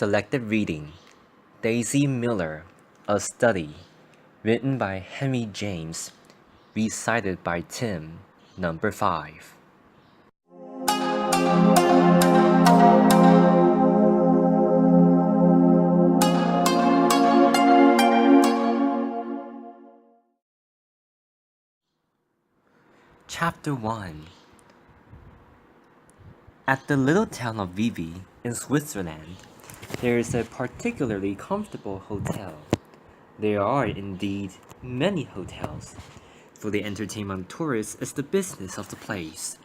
Selected reading Daisy Miller, A Study, written by Henry James, recited by Tim, number 5. Chapter 1. At the little town of Vivi in Switzerland, there is a particularly comfortable hotel. There are indeed many hotels, for the entertainment of tourists is the business of the place,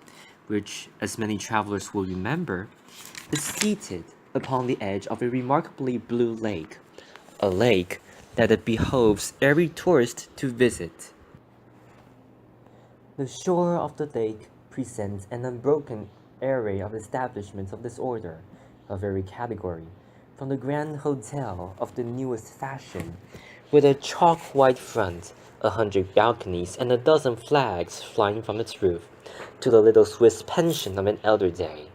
which, as many travelers will remember, is seated upon the edge of a remarkably blue lake, a lake that it behoves every tourist to visit. The shore of the lake presents an unbroken array of establishments of this order, of every category, from the grand hotel of the newest fashion, with a chalk-white front, 100 balconies, and a dozen flags flying from its roof, to the little Swiss pension of an elder day,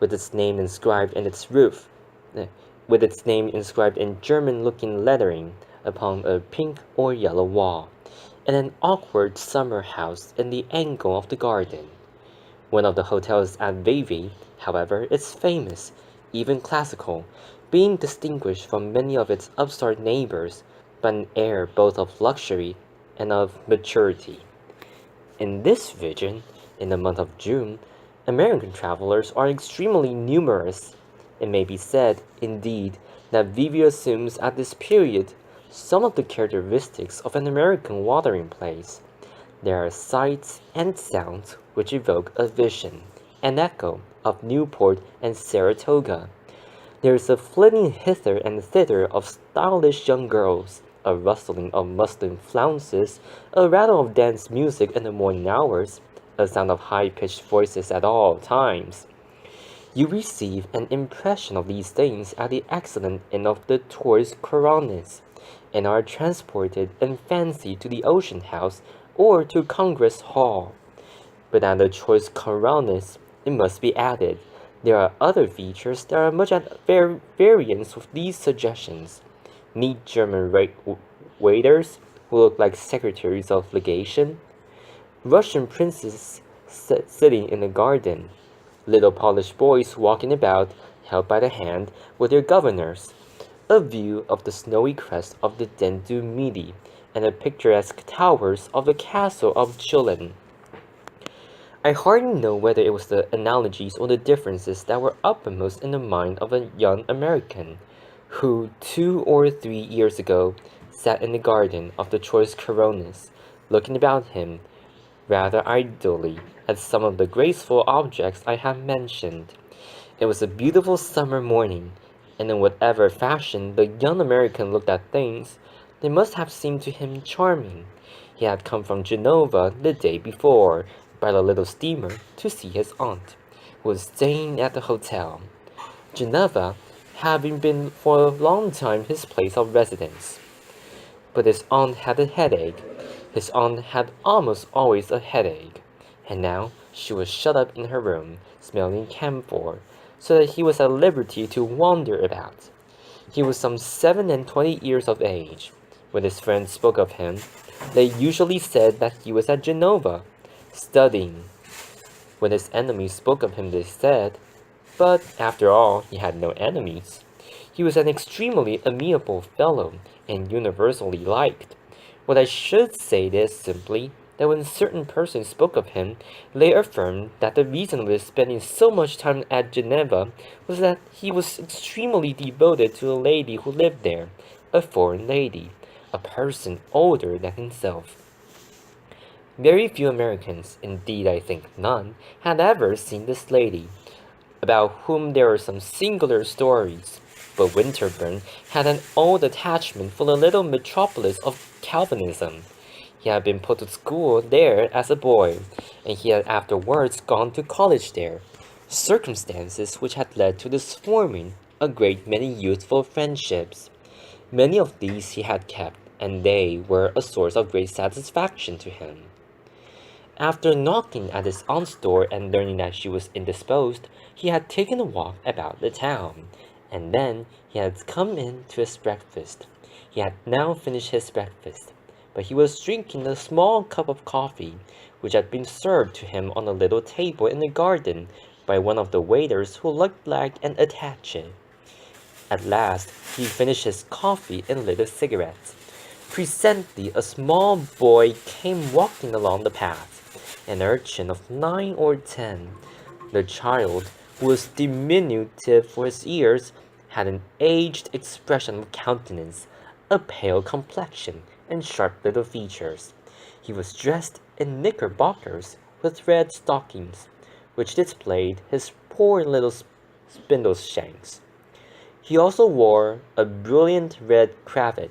with its name inscribed in its roof, with its name inscribed in German-looking lettering upon a pink or yellow wall, and an awkward summer house in the angle of the garden. One of the hotels at Vevey, however, is famous, even classical, being distinguished from many of its upstart neighbors by an air both of luxury and of maturity. In this region, in the month of June, American travelers are extremely numerous. It may be said, indeed, that Vevey assumes at this period some of the characteristics of an American watering place. There are sights and sounds which evoke a vision, an echo of Newport and Saratoga. There is a flitting hither and thither of stylish young girls, a rustling of muslin flounces, a rattle of dance music in the morning hours, a sound of high-pitched voices at all times. You receive an impression of these things at the excellent inn of the Tours Couronnes, and are transported in fancy to the Ocean House or to Congress Hall. But at the choice Couronnes, it must be added, there are other features that are much at variance with these suggestions. Neat German waiters who look like secretaries of legation, Russian princes sitting in a garden, little polished boys walking about, held by the hand with their governors, a view of the snowy crest of the Dent du Midi, and the picturesque towers of the castle of Chillon. I hardly know whether it was the analogies or the differences that were uppermost in the mind of a young American, who 2 or 3 years ago sat in the garden of the choice Couronnes, looking about him rather idly at some of the graceful objects I have mentioned. It was a beautiful summer morning, and in whatever fashion the young American looked at things, they must have seemed to him charming. He had come from Genova the day before by the little steamer to see his aunt, who was staying at the hotel, Geneva having been for a long time his place of residence. But his aunt had a headache. His aunt had almost always a headache, and now she was shut up in her room, smelling camphor, so that he was at liberty to wander about. He was some 27 years of age. When his friends spoke of him, they usually said that he was at Genova, studying. When his enemies spoke of him, they said, but after all, he had no enemies. He was an extremely amiable fellow, and universally liked. What I should say is simply that when certain persons spoke of him, they affirmed that the reason of his spending so much time at Geneva was that he was extremely devoted to a lady who lived there, a foreign lady, a person older than himself. Very few Americans, indeed I think none, had ever seen this lady, about whom there are some singular stories. But Winterbourne had an old attachment for the little metropolis of Calvinism. He had been put to school there as a boy, and he had afterwards gone to college there, circumstances which had led to his forming a great many youthful friendships. Many of these he had kept, and they were a source of great satisfaction to him. After knocking at his aunt's door and learning that she was indisposed, he had taken a walk about the town, And then he had come in to his breakfast. He had now finished his breakfast, but he was drinking a small cup of coffee, which had been served to him on a little table in the garden by one of the waiters who looked like an attaché. At last he finished his coffee and lit a cigarette. Presently a small boy came walking along the path, an urchin of 9 or 10. The child, who was diminutive for his years, had an aged expression of countenance, a pale complexion, and sharp little features. He was dressed in knickerbockers with red stockings, which displayed his poor little spindle shanks. He also wore a brilliant red cravat.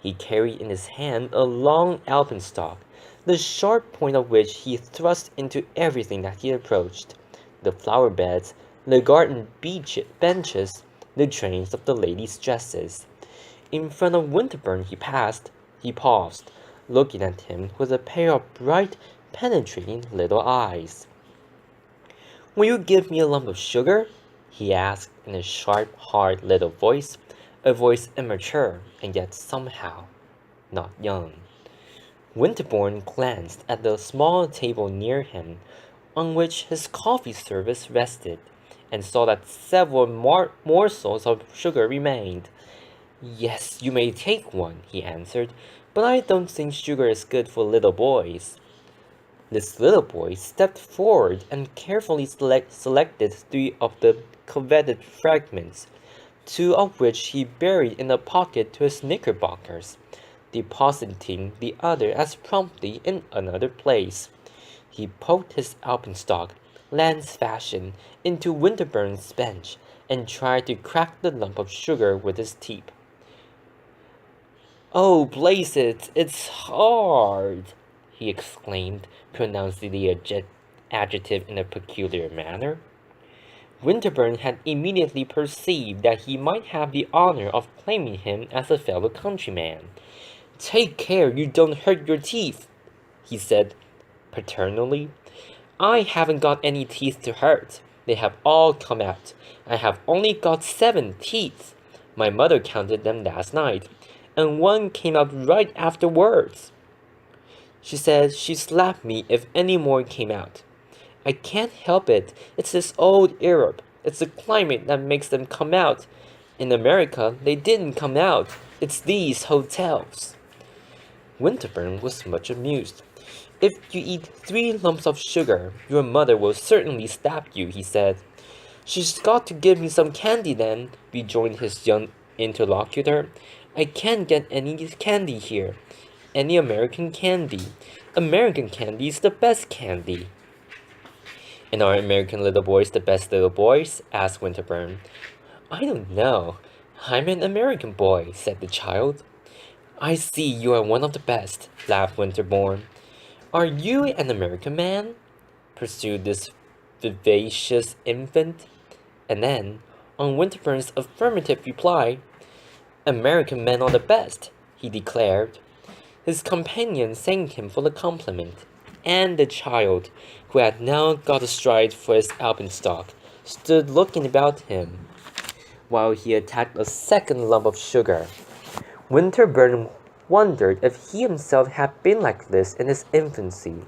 He carried in his hand a long alpenstock, the sharp point of which he thrust into everything that he approached: the flower beds, the garden benches, the trains of the ladies' dresses. In front of Winterbourne he paused, looking at him with a pair of bright, penetrating little eyes. "Will you give me a lump of sugar?" he asked in a sharp, hard little voice, a voice immature and yet somehow not young. Winterbourne glanced at the small table near him, on which his coffee service rested, and saw that several morsels of sugar remained. "Yes, you may take one," he answered, "but I don't think sugar is good for little boys." This little boy stepped forward and carefully selected 3 of the coveted fragments, 2 of which he buried in a pocket to his knickerbockers, depositing the other as promptly in another place. He poked his alpenstock, lance fashion, into Winterbourne's bench, and tried to crack the lump of sugar with his teeth. "Oh, blaze it, it's hard!" he exclaimed, pronouncing the adjective in a peculiar manner. Winterbourne had immediately perceived that he might have the honor of claiming him as a fellow countryman. "Take care you don't hurt your teeth," he said paternally. "I haven't got any teeth to hurt. They have all come out. I have only got 7 teeth. My mother counted them last night, and one came out right afterwards. She said she'd slap me if any more came out. I can't help it. It's this old Europe. It's the climate that makes them come out. In America, they didn't come out. It's these hotels." Winterbourne was much amused. "If you eat 3 lumps of sugar, your mother will certainly slap you," he said. "She's got to give me some candy then," rejoined his young interlocutor. "I can't get any candy here. Any American candy. American candy is the best candy." "And are American little boys the best little boys?" asked Winterbourne. "I don't know. I'm an American boy," said the child. "I see you are one of the best," laughed Winterbourne. "Are you an American man?" pursued this vivacious infant. And then, on Winterbourne's affirmative reply, "American men are the best," he declared. His companion thanked him for the compliment, and the child, who had now got astride for his alpenstock, stood looking about him, while he attacked a second lump of sugar. Winterbourne wondered if he himself had been like this in his infancy,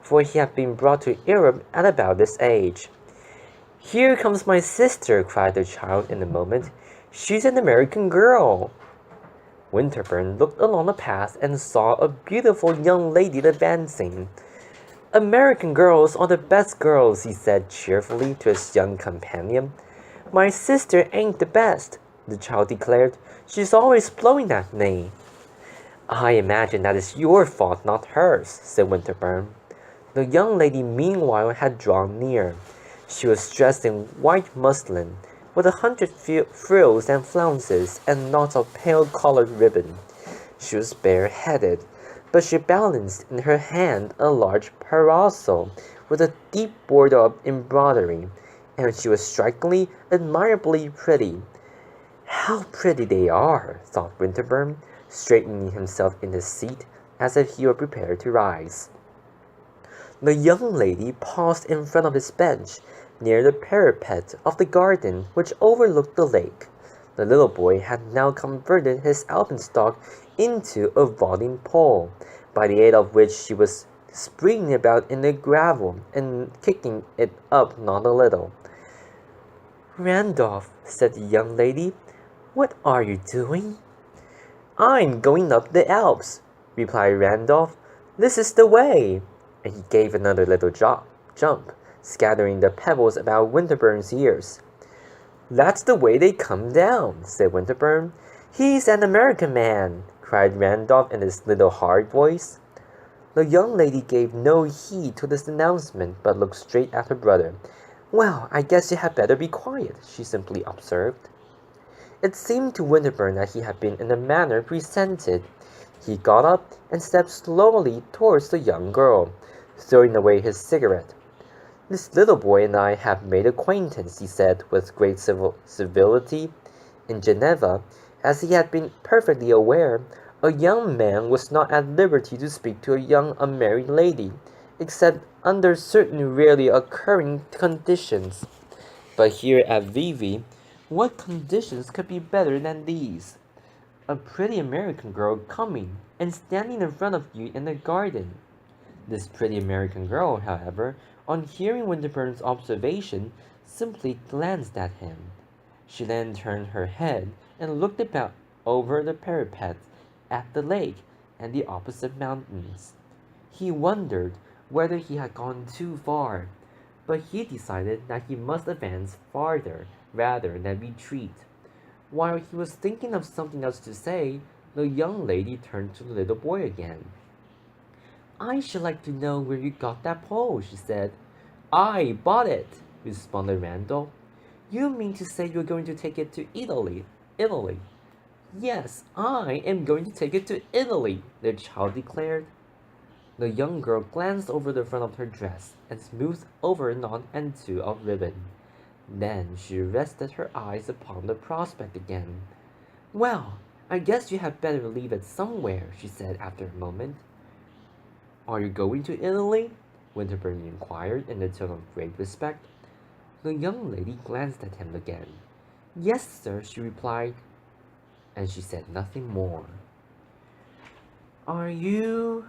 for he had been brought to Europe at about this age. "Here comes my sister," cried the child in a moment. "She's an American girl." Winterbourne looked along the path and saw a beautiful young lady advancing. "American girls are the best girls," he said cheerfully to his young companion. "My sister ain't the best," the child declared. "She's always blowing at me." "I imagine that is your fault, not hers," said Winterbourne. The young lady meanwhile had drawn near. She was dressed in white muslin, with 100 frills and flounces and knots of pale-colored ribbon. She was bare-headed, but she balanced in her hand a large parasol with a deep border of embroidery, and she was strikingly, admirably pretty. "How pretty they are," thought Winterbourne, straightening himself in his seat as if he were prepared to rise. The young lady paused in front of his bench, near the parapet of the garden which overlooked the lake. The little boy had now converted his alpenstock into a vaulting pole, by the aid of which she was springing about in the gravel and kicking it up not a little. "Randolph," said the young lady, "what are you doing?" "I'm going up the Alps," replied Randolph. "This is the way." And he gave another little jump, scattering the pebbles about Winterbourne's ears. "That's the way they come down," said Winterbourne. "He's an American man," cried Randolph in his little hard voice. The young lady gave no heed to this announcement, but looked straight at her brother. "Well, I guess you had better be quiet," she simply observed. It seemed to Winterbourne that he had been in a manner presented. He got up and stepped slowly towards the young girl, throwing away his cigarette. "This little boy and I have made acquaintance," he said with great civility. In Geneva, as he had been perfectly aware, a young man was not at liberty to speak to a young unmarried lady, except under certain rarely occurring conditions. But here at Vevey, what conditions could be better than these? A pretty American girl coming and standing in front of you in the garden. This pretty American girl, however, on hearing Winterbourne's observation, simply glanced at him. She then turned her head and looked about over the parapet at the lake and the opposite mountains. He wondered whether he had gone too far, but he decided that he must advance farther rather than retreat. While he was thinking of something else to say, the young lady turned to the little boy again. "I should like to know where you got that pole," she said. "I bought it," responded Randall. "You mean to say you're going to take it to Italy?" "Italy." "Yes, I am going to take it to Italy," the child declared. The young girl glanced over the front of her dress and smoothed over a knot and two of ribbon. Then she rested her eyes upon the prospect again. "Well, I guess you had better leave it somewhere," she said after a moment. "Are you going to Italy?" Winterbourne inquired in a tone of great respect. The young lady glanced at him again. "Yes, sir," she replied, and she said nothing more. "Are you,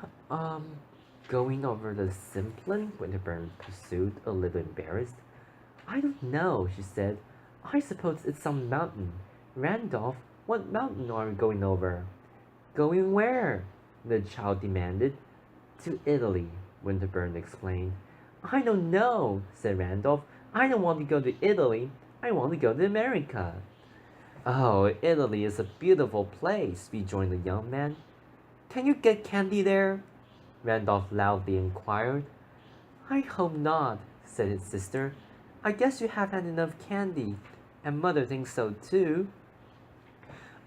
going over the Simplon?" Winterbourne pursued, a little embarrassed. "I don't know," she said. "I suppose it's some mountain. Randolph, what mountain are you going over?" "Going where?" the child demanded. "To Italy," Winterbourne explained. "I don't know," said Randolph. "I don't want to go to Italy. I want to go to America." "Oh, Italy is a beautiful place," rejoined the young man. "Can you get candy there?" Randolph loudly inquired. "I hope not," said his sister. "I guess you have had enough candy, and Mother thinks so too."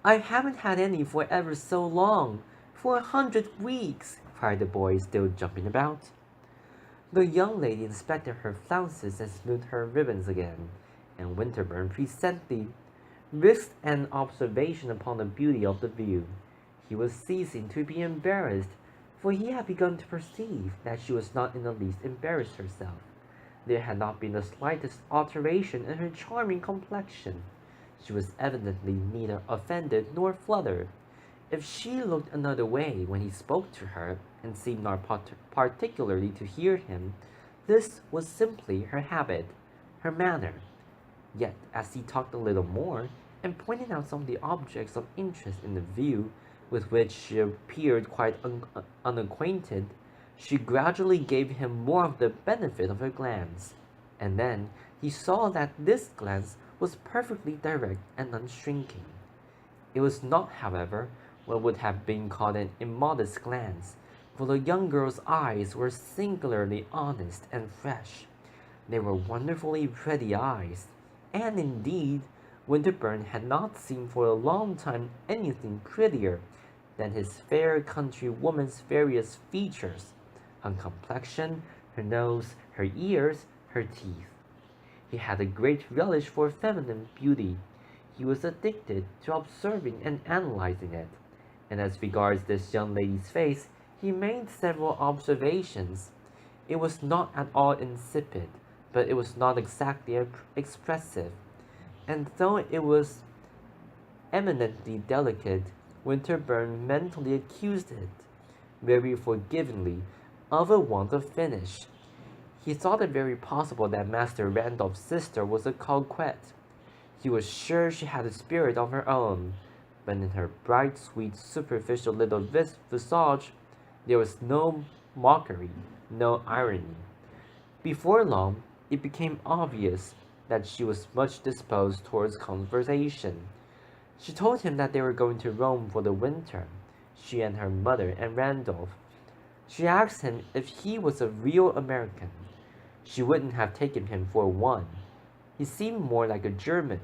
"I haven't had any for ever so long, for 100 weeks," cried the boy, still jumping about. The young lady inspected her flounces and smoothed her ribbons again, and Winterbourne presently risked an observation upon the beauty of the view. He was ceasing to be embarrassed, for he had begun to perceive that she was not in the least embarrassed herself. There had not been the slightest alteration in her charming complexion. She was evidently neither offended nor fluttered. If she looked another way when he spoke to her, and seemed not particularly to hear him, this was simply her habit, her manner. Yet, as he talked a little more, and pointed out some of the objects of interest in the view, with which she appeared quite unacquainted, she gradually gave him more of the benefit of her glance, and then he saw that this glance was perfectly direct and unshrinking. It was not, however, what would have been called an immodest glance, for the young girl's eyes were singularly honest and fresh. They were wonderfully pretty eyes, and indeed, Winterbourne had not seen for a long time anything prettier than his fair countrywoman's various features, her complexion, her nose, her ears, her teeth. He had a great relish for feminine beauty. He was addicted to observing and analyzing it, and as regards this young lady's face, he made several observations. It was not at all insipid, but it was not exactly expressive. And though it was eminently delicate, Winterbourne mentally accused it, very forgivingly, of a want of finish. He thought it very possible that Master Randolph's sister was a coquette. He was sure she had a spirit of her own, but in her bright, sweet, superficial little visage there was no mockery, no irony. Before long, it became obvious that she was much disposed towards conversation. She told him that they were going to Rome for the winter, she and her mother and Randolph. She asked him if he was a real American. She wouldn't have taken him for one. He seemed more like a German.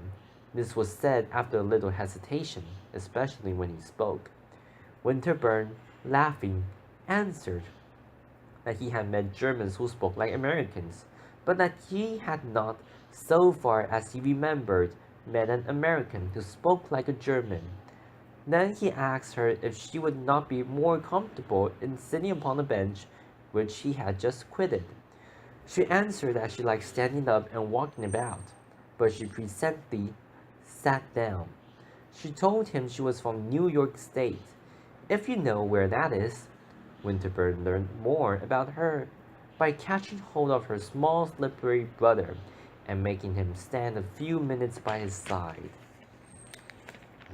This was said after a little hesitation, especially when he spoke. Winterbourne, laughing, answered that he had met Germans who spoke like Americans, but that he had not, so far as he remembered, met an American who spoke like a German. Then he asked her if she would not be more comfortable in sitting upon a bench which he had just quitted. She answered that she liked standing up and walking about, but she presently sat down. She told him she was from New York State. If you know where that is, Winterbourne learned more about her by catching hold of her small slippery brother and making him stand a few minutes by his side.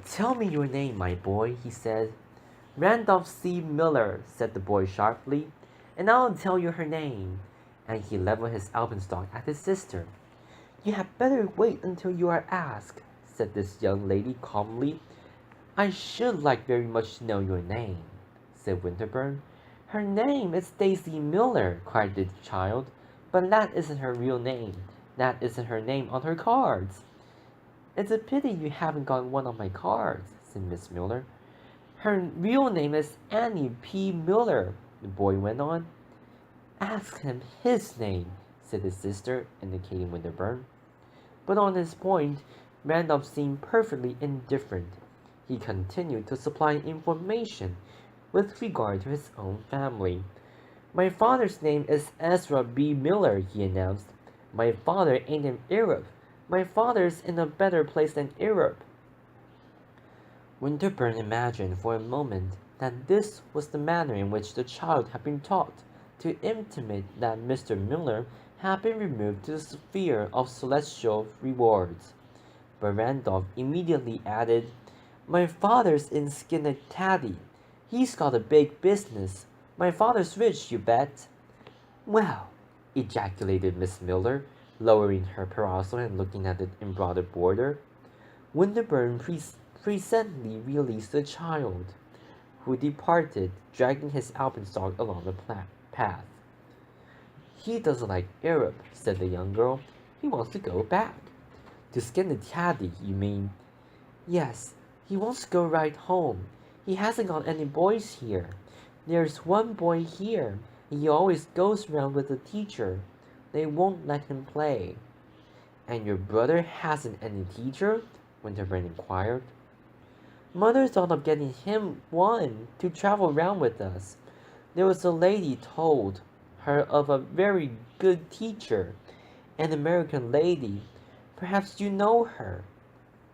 "Tell me your name, my boy," he said. "Randolph C. Miller," said the boy sharply, "and I'll tell you her name." And he leveled his alpenstock at his sister. "You had better wait until you are asked," said this young lady calmly. "I should like very much to know your name," said Winterbourne. "Her name is Stacy Miller," cried the child, "but that isn't her real name. That isn't her name on her cards." "It's a pity you haven't got one on my cards," said Miss Miller. "Her real name is Annie P. Miller," the boy went on. "Ask him his name," said his sister, indicating Winterbourne. But on this point, Randolph seemed perfectly indifferent. He continued to supply information with regard to his own family. "My father's name is Ezra B. Miller," he announced. "My father ain't in Europe. My father's in a better place than Europe." Winterbourne imagined for a moment that this was the manner in which the child had been taught to intimate that Mr. Miller had been removed to the sphere of celestial rewards. But Randolph immediately added, "My father's in Schenectady. He's got a big business. My father's rich, you bet." "Well," ejaculated Miss Miller, lowering her parasol and looking at the embroidered border. Winterbourne presently released the child, who departed, dragging his alpenstock along the path. "He doesn't like Europe," said the young girl. "He wants to go back." "To Schenectady, you mean?" "Yes, he wants to go right home. He hasn't got any boys here. There's one boy here, and he always goes around with the teacher. They won't let him play." "And your brother hasn't any teacher?" Winterbourne inquired. "Mother thought of getting him one to travel round with us. There was a lady told her of a very good teacher, an American lady. Perhaps you know her.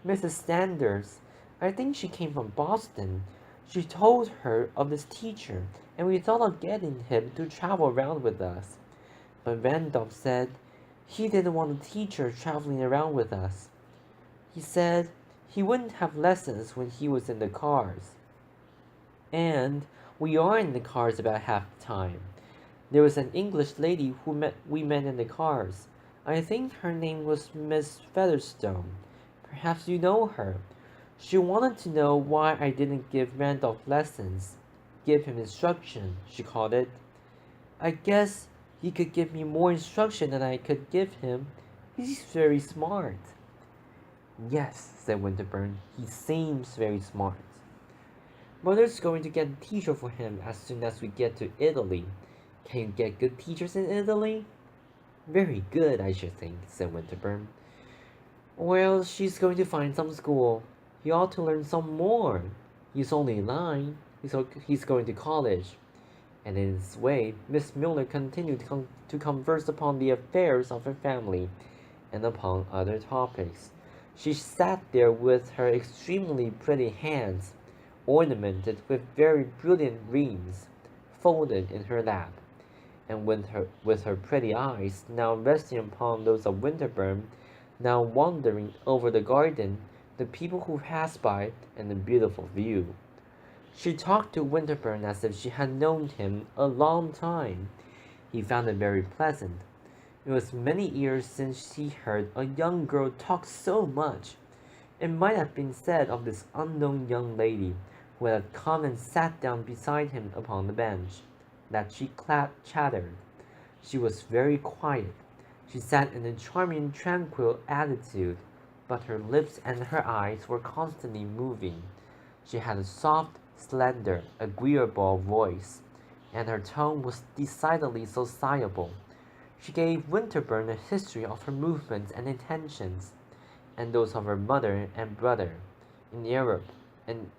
Mrs. Sanders. I think she came from Boston. She told her of this teacher, and we thought of getting him to travel around with us. But Randolph said he didn't want a teacher traveling around with us. He said he wouldn't have lessons when he was in the cars. And we are in the cars about half the time. There was an English lady we met in the cars. I think her name was Miss Featherstone. Perhaps you know her. She wanted to know why I didn't give Randolph lessons. Give him instruction, she called it. I guess he could give me more instruction than I could give him. He's very smart." "Yes," said Winterbourne, "he seems very smart." "Mother's going to get a teacher for him as soon as we get to Italy. Can you get good teachers in Italy?" "Very good, I should think," said Winterbourne. "Well, she's going to find some school. He ought to learn some more. He's only 9. He's going to college. And in this way, Miss Miller continued to converse upon the affairs of her family and upon other topics. She sat there with her extremely pretty hands, ornamented with very brilliant rings, folded in her lap, and with her pretty eyes now resting upon those of Winterbourne, now wandering over the garden, the people who passed by, and the beautiful view. She talked to Winterbourne as if she had known him a long time. He found it very pleasant. It was many years since he heard a young girl talk so much. It might have been said of this unknown young lady who had come and sat down beside him upon the bench, that she chattered. She was very quiet. She sat in a charming, tranquil attitude, but her lips and her eyes were constantly moving. She had a soft, slender, agreeable voice, and her tone was decidedly sociable. She gave Winterbourne a history of her movements and intentions, and those of her mother and brother, in Europe, and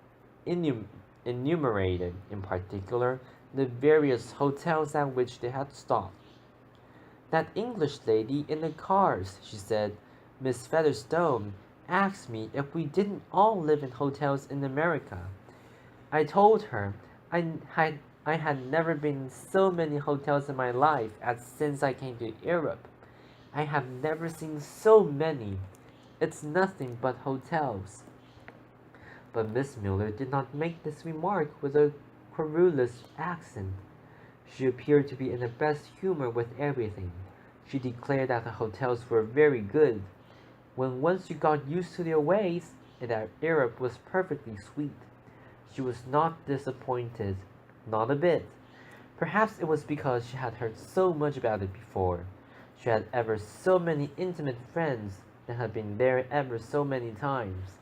enumerated, in particular, the various hotels at which they had stopped. "That English lady in the cars," she said, "Miss Featherstone, asked me if we didn't all live in hotels in America. I told her I had never been in so many hotels in my life as since I came to Europe. I have never seen so many. It's nothing but hotels." But Miss Miller did not make this remark with a querulous accent. She appeared to be in the best humor with everything. She declared that the hotels were very good. When once you got used to their ways, and that Europe was perfectly sweet. She was not disappointed, not a bit. Perhaps it was because she had heard so much about it before. She had ever so many intimate friends that had been there ever so many times.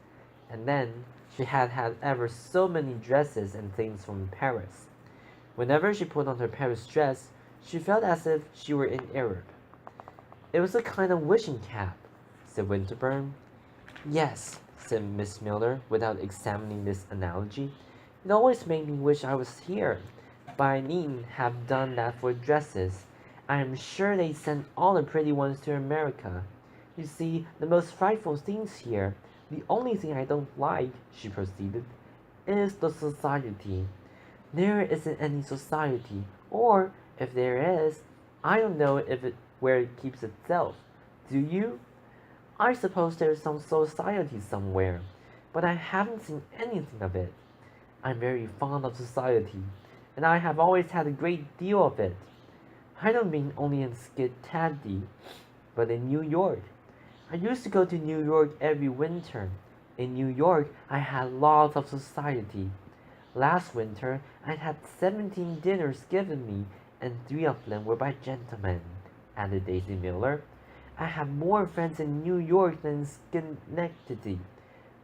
And then she had had ever so many dresses and things from Paris. Whenever she put on her Paris dress, she felt as if she were in Europe. "It was a kind of wishing cap," said Winterbourne. "Yes," said Miss Miller, without examining this analogy. "It always made me wish I was here, but I needn't have done that for dresses. I am sure they sent all the pretty ones to America. You see, the most frightful things here, the only thing I don't like," she proceeded, "is the society. There isn't any society, or, if there is, I don't know where it keeps itself. Do you? I suppose there's some society somewhere, but I haven't seen anything of it. I'm very fond of society, and I have always had a great deal of it. I don't mean only in Schenectady, but in New York. I used to go to New York every winter. In New York, I had lots of society. Last winter, I had 17 dinners given me, and 3 of them were by gentlemen," added Daisy Miller. "I have more friends in New York than in Schenectady.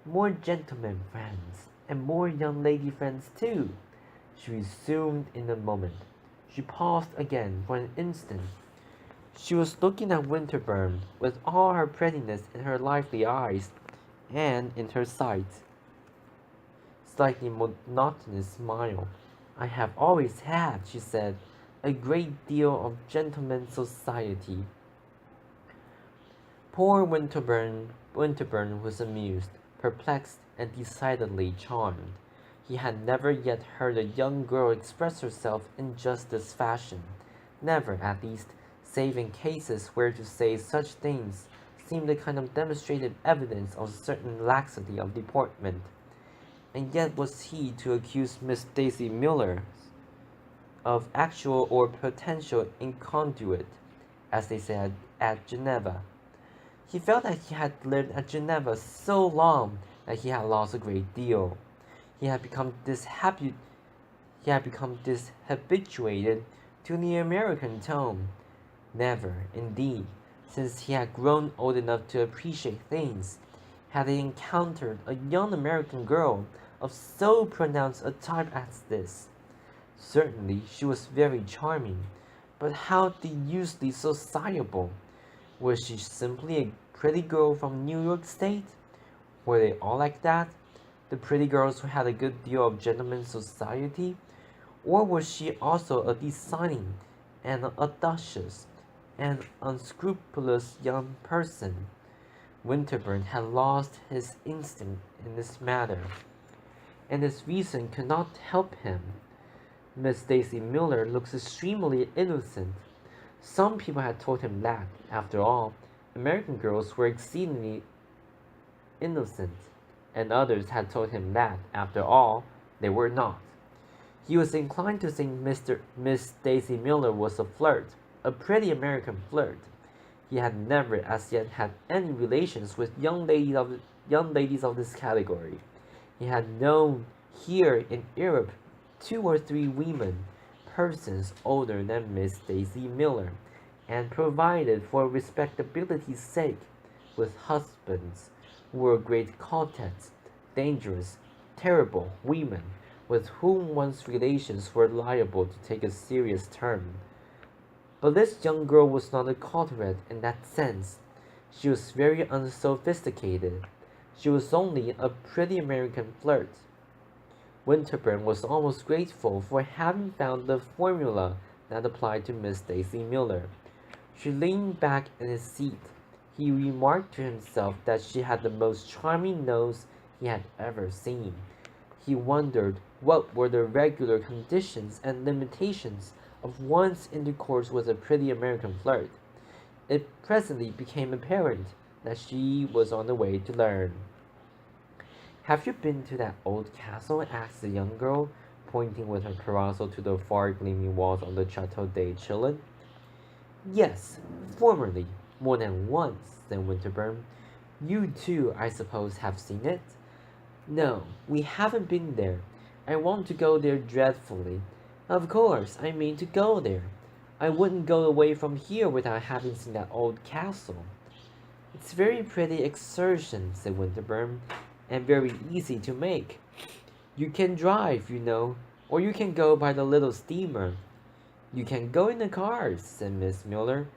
More gentlemen friends, and more young lady friends too," she resumed in a moment. She paused again for an instant. She was looking at Winterbourne with all her prettiness in her lively eyes, and in her slightly monotonous smile. "I have always had," she said, "a great deal of gentlemen's society." Poor Winterbourne was amused, perplexed, and decidedly charmed. He had never yet heard a young girl express herself in just this fashion. Never, at least, save in cases where to say such things seemed a kind of demonstrated evidence of certain laxity of deportment. And yet was he to accuse Miss Daisy Miller of actual or potential inconduit, as they said at Geneva? He felt that he had lived at Geneva so long that he had lost a great deal. He had become dishabituated to the American tone. Never, indeed, since he had grown old enough to appreciate things, had he encountered a young American girl of so pronounced a type as this. Certainly she was very charming, but how deucedly sociable! Was she simply a pretty girl from New York State? Were they all like that? The pretty girls who had a good deal of gentlemen's society? Or was she also a designing and audacious and unscrupulous young person? Winterbourne had lost his instinct in this matter, and his reason could not help him. Miss Daisy Miller looks extremely innocent. Some people had told him that, after all, American girls were exceedingly innocent, and others had told him that, after all, they were not. He was inclined to think Miss Daisy Miller was a flirt, a pretty American flirt. He had never as yet had any relations with young ladies of this category. He had known here in Europe 2 or 3 women, persons older than Miss Daisy Miller, and provided for respectability's sake, with husbands who were great coquettes, dangerous, terrible women, with whom one's relations were liable to take a serious turn. But this young girl was not a coquette in that sense. She was very unsophisticated. She was only a pretty American flirt. Winterbourne was almost grateful for having found the formula that applied to Miss Daisy Miller. She leaned back in his seat. He remarked to himself that she had the most charming nose he had ever seen. He wondered what were the regular conditions and limitations of one's intercourse with a pretty American flirt. It presently became apparent that she was on the way to learn. "Have you been to that old castle?" asked the young girl, pointing with her parasol to the far gleaming walls of the Chateau de Chillon. "Yes, formerly, more than once," said Winterbourne. "You too, I suppose, have seen it?" "No, we haven't been there. I want to go there dreadfully. Of course, I mean to go there. I wouldn't go away from here without having seen that old castle." "It's very pretty excursion," said Winterbourne, "and very easy to make. You can drive, you know, or you can go by the little steamer." "You can go in the cars," said Miss Miller.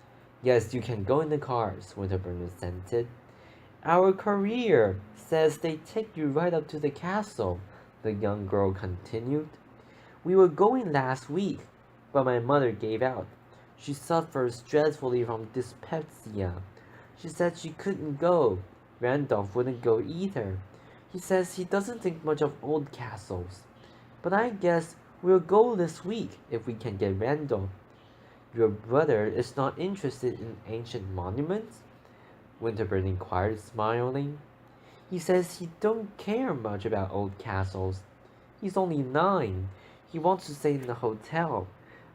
"Yes, you can go in the cars," Winterbourne assented. "Our courier says they take you right up to the castle," the young girl continued. "We were going last week, but my mother gave out. She suffers dreadfully from dyspepsia. She said she couldn't go. Randolph wouldn't go either. He says he doesn't think much of old castles. But I guess we'll go this week if we can get Randolph." "Your brother is not interested in ancient monuments?" Winterbourne inquired, smiling. "He says he don't care much about old castles. He's only 9. He wants to stay in the hotel.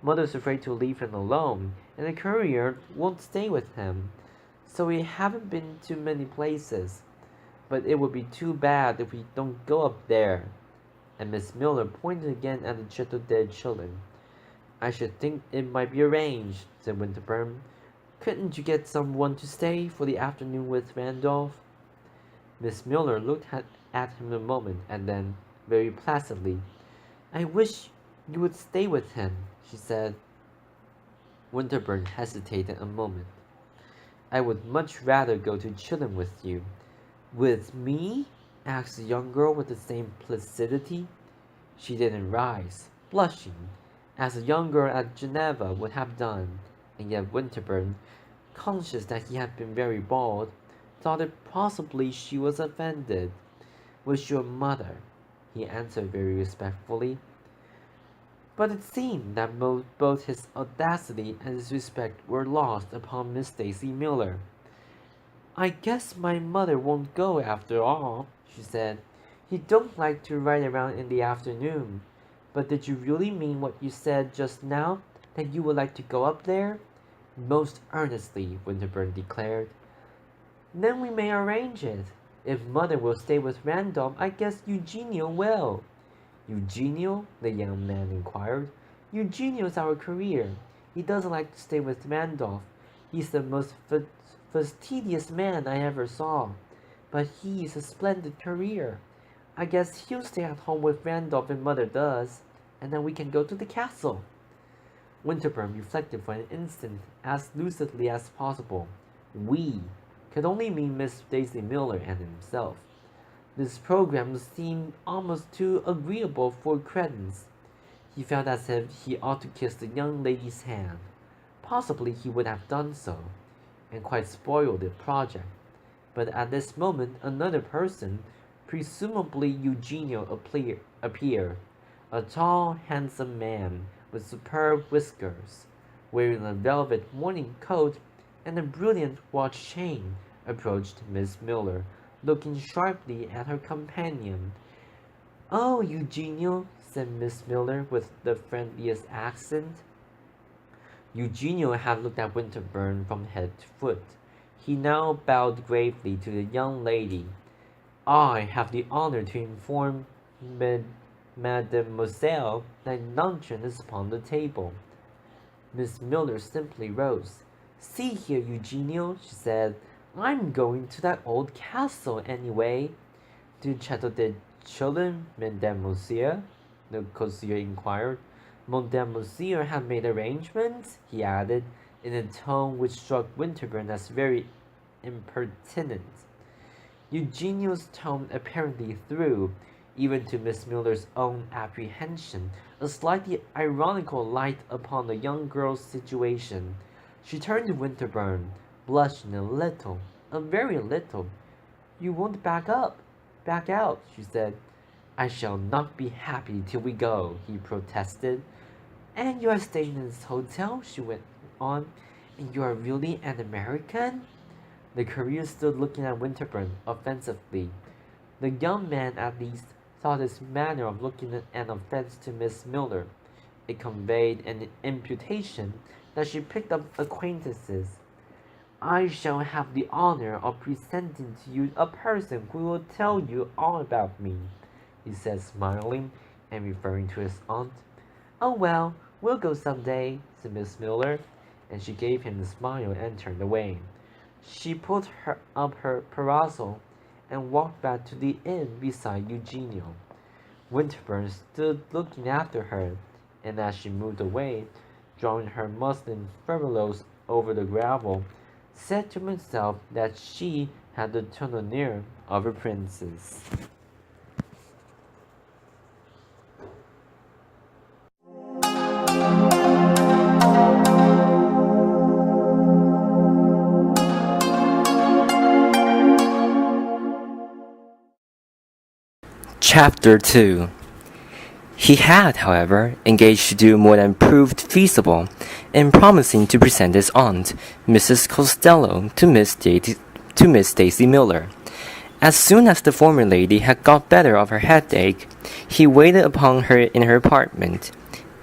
Mother's afraid to leave him alone, and the courier won't stay with him. So we haven't been to many places. But it would be too bad if we don't go up there." And Miss Miller pointed again at the Chateau de Chillon. "I should think it might be arranged," said Winterbourne. "Couldn't you get someone to stay for the afternoon with Randolph?" Miss Miller looked at him a moment, and then, very placidly, "I wish you would stay with him," she said. Winterbourne hesitated a moment. "I would much rather go to Chillon with you." "With me?" asked the young girl with the same placidity. She didn't rise, blushing, as a young girl at Geneva would have done, and yet Winterbourne, conscious that he had been very bold, thought it possibly she was offended. "With your mother," he answered very respectfully. But it seemed that both his audacity and his respect were lost upon Miss Daisy Miller. "I guess my mother won't go after all," she said. "You don't like to ride around in the afternoon. But did you really mean what you said just now, that you would like to go up there?" "Most earnestly," Winterbourne declared. "Then we may arrange it. If mother will stay with Randolph, I guess Eugenio will." "Eugenio?" the young man inquired. "Eugenio's our courier. He doesn't like to stay with Randolph. He's the most fastidious man I ever saw. But he's a splendid courier. I guess he'll stay at home with Randolph if mother does, and then we can go to the castle." Winterbourne reflected for an instant as lucidly as possible. "We" could only mean Miss Daisy Miller and himself. This program seemed almost too agreeable for credence. He felt as if he ought to kiss the young lady's hand. Possibly he would have done so, and quite spoiled the project. But at this moment another person, presumably Eugenio, appeared, a tall, handsome man with superb whiskers, wearing a velvet morning coat and a brilliant watch chain, approached Miss Miller, looking sharply at her companion. "Oh, Eugenio," said Miss Miller with the friendliest accent. Eugenio had looked at Winterbourne from head to foot. He now bowed gravely to the young lady. "I have the honor to inform Mademoiselle that luncheon is upon the table." Miss Miller simply rose. "See here, Eugenio," she said, "I'm going to that old castle anyway." "To Chateau de Children, Mademoiselle?" the concierge inquired. Mademoiselle had made arrangements, he added, in a tone which struck Winterbourne as very impertinent. Eugenio's tone apparently threw, even to Miss Miller's own apprehension, a slightly ironical light upon the young girl's situation. She turned to Winterbourne, blushing a very little. "You won't back out," she said. "I shall not be happy till we go," he protested. "And you are staying in this hotel?" she went on. "And you are really an American?" The courier stood looking at Winterbourne offensively. The young man, at least, thought his manner of looking an offense to Miss Miller. It conveyed an imputation that she picked up acquaintances. "I shall have the honor of presenting to you a person who will tell you all about me," he said, smiling and referring to his aunt. "Oh well, we'll go some day," said Miss Miller, and she gave him a smile and turned away. She put up her parasol and walked back to the inn beside Eugenio. Winterbourne stood looking after her, and as she moved away, drawing her muslin furbelows over the gravel, said to himself that she had the tournure of a princess. Chapter 2. He had, however, engaged to do more than proved feasible in promising to present his aunt, Mrs. Costello, to Miss Stacy Miller. As soon as the former lady had got better of her headache, he waited upon her in her apartment,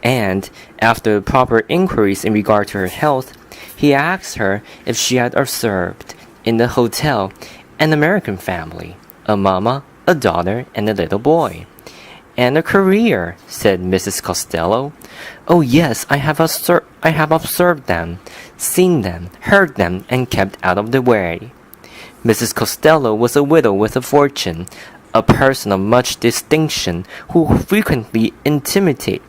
and, after proper inquiries in regard to her health, he asked her if she had observed, in the hotel, an American family, a mamma, a daughter, and a little boy. "And a career," said Mrs. Costello. "Oh yes, I have observed them, seen them, heard them, and kept out of the way." Mrs. Costello was a widow with a fortune, a person of much distinction, who frequently intimated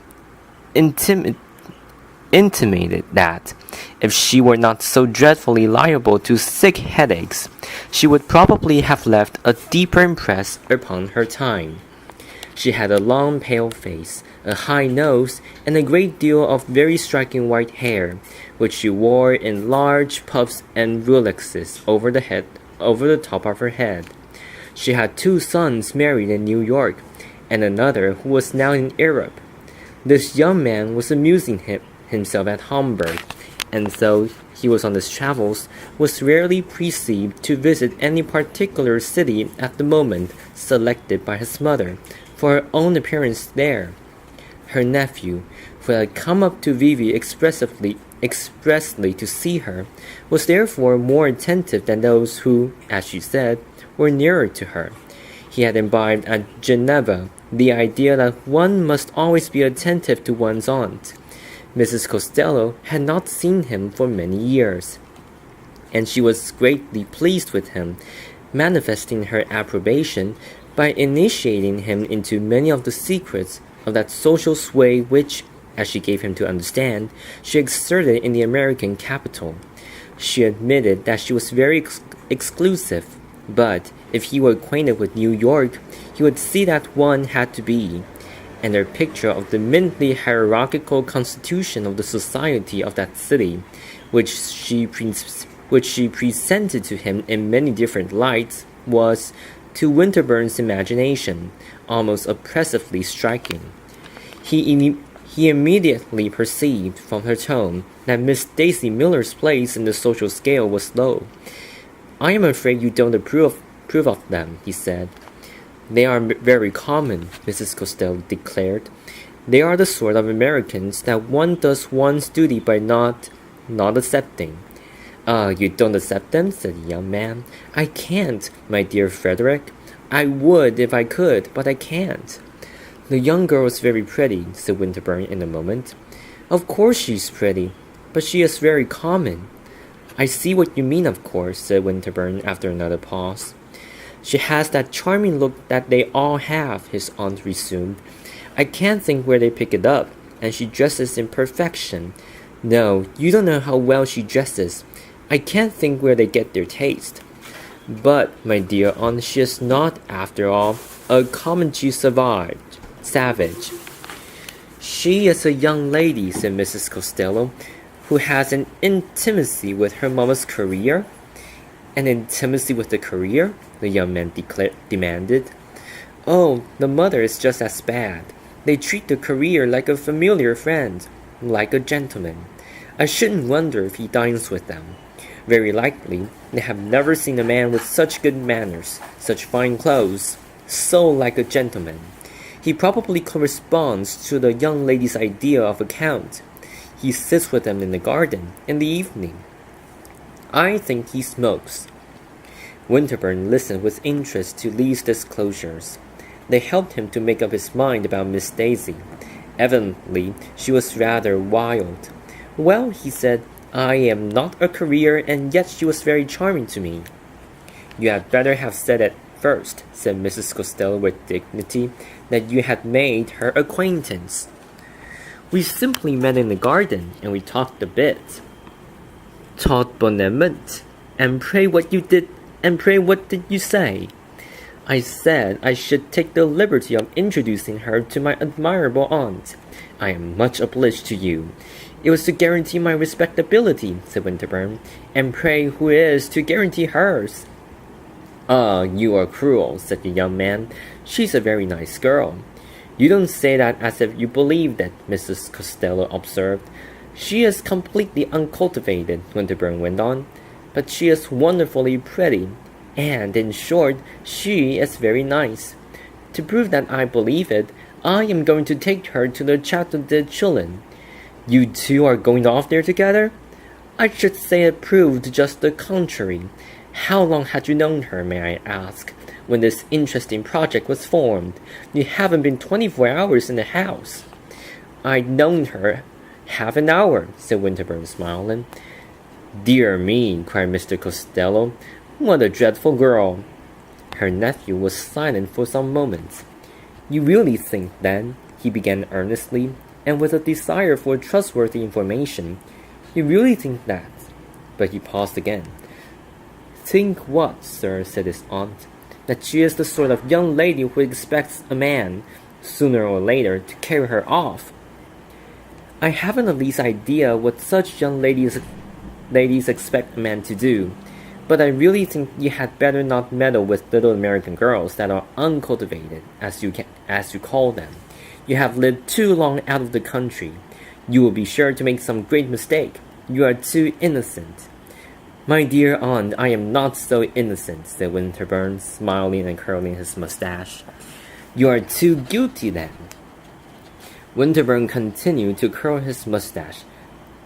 that, if she were not so dreadfully liable to sick headaches, she would probably have left a deeper impress upon her time. She had a long pale face, a high nose, and a great deal of very striking white hair, which she wore in large puffs and roulettes over the top of her head. She had 2 sons married in New York, and another who was now in Europe. This young man was amusing himself at Hamburg, and though he was on his travels, was rarely perceived to visit any particular city at the moment selected by his mother for her own appearance there. Her nephew, who had come up to Vivi expressly to see her, was therefore more attentive than those who, as she said, were nearer to her. He had imbibed at Geneva the idea that one must always be attentive to one's aunt. Mrs. Costello had not seen him for many years, and she was greatly pleased with him, manifesting her approbation by initiating him into many of the secrets of that social sway which, as she gave him to understand, she exerted in the American capital. She admitted that she was very exclusive, but if he were acquainted with New York, he would see that one had to be, and her picture of the minutely hierarchical constitution of the society of that city, which she presented to him in many different lights, was, to Winterbourne's imagination, almost oppressively striking. He immediately perceived from her tone that Miss Daisy Miller's place in the social scale was low. "I am afraid you don't approve of them," he said. "They are very common," Mrs. Costello declared. "They are the sort of Americans that one does one's duty by not accepting." "Ah, you don't accept them?" said the young man. "I can't, my dear Frederick. I would if I could, but I can't." "The young girl is very pretty," said Winterbourne in a moment. "Of course she's pretty, but she is very common." "I see what you mean, of course," said Winterbourne after another pause. "She has that charming look that they all have," his aunt resumed. "I can't think where they pick it up, and she dresses in perfection. No, you don't know how well she dresses. I can't think where they get their taste. But, my dear aunt, she is not, after all, a Comanche savage. She is a young lady," said Mrs. Costello, "who has an intimacy with her mamma's career." "An intimacy with the career?" the young man demanded. "Oh, the mother is just as bad. They treat the career like a familiar friend, like a gentleman. I shouldn't wonder if he dines with them. Very likely, they have never seen a man with such good manners, such fine clothes, so like a gentleman. He probably corresponds to the young lady's idea of a count. He sits with them in the garden in the evening. I think he smokes." Winterbourne listened with interest to these disclosures. They helped him to make up his mind about Miss Daisy. Evidently, she was rather wild. "Well," he said, "I am not a career, and yet she was very charming to me." "You had better have said at first," said Mrs. Costello with dignity, "that you had made her acquaintance." "We simply met in the garden, and we talked a bit." "Talked bonnement? And pray what did you say?" "I said I should take the liberty of introducing her to my admirable aunt. I am much obliged to you. It was to guarantee my respectability," said Winterbourne. "And pray who is to guarantee hers?" "Ah, you are cruel," said the young man. "She's a very nice girl." "You don't say that as if you believed it," Mrs. Costello observed. "She is completely uncultivated," Winterbourne went on, "but she is wonderfully pretty, and, in short, she is very nice. To prove that I believe it, I am going to take her to the Chateau de Chillon." "You two are going off there together?" "I should say it proved just the contrary. How long had you known her, may I ask, when this interesting project was formed? You haven't been 24 hours in the house." "I'd known her half an hour," said Winterbourne, smiling. "Dear me," cried Mr. Costello, "what a dreadful girl!" Her nephew was silent for some moments. "You really think, then," he began earnestly, and with a desire for trustworthy information, "you really think that—" But he paused again. "Think what, sir?" said his aunt. "That she is the sort of young lady who expects a man, sooner or later, to carry her off." "I haven't the least idea what such young ladies expect a man to do, but I really think you had better not meddle with little American girls that are uncultivated, as you call them. You have lived too long out of the country. You will be sure to make some great mistake. You are too innocent." "My dear aunt, I am not so innocent," said Winterbourne, smiling and curling his mustache. "You are too guilty, then." Winterbourne continued to curl his mustache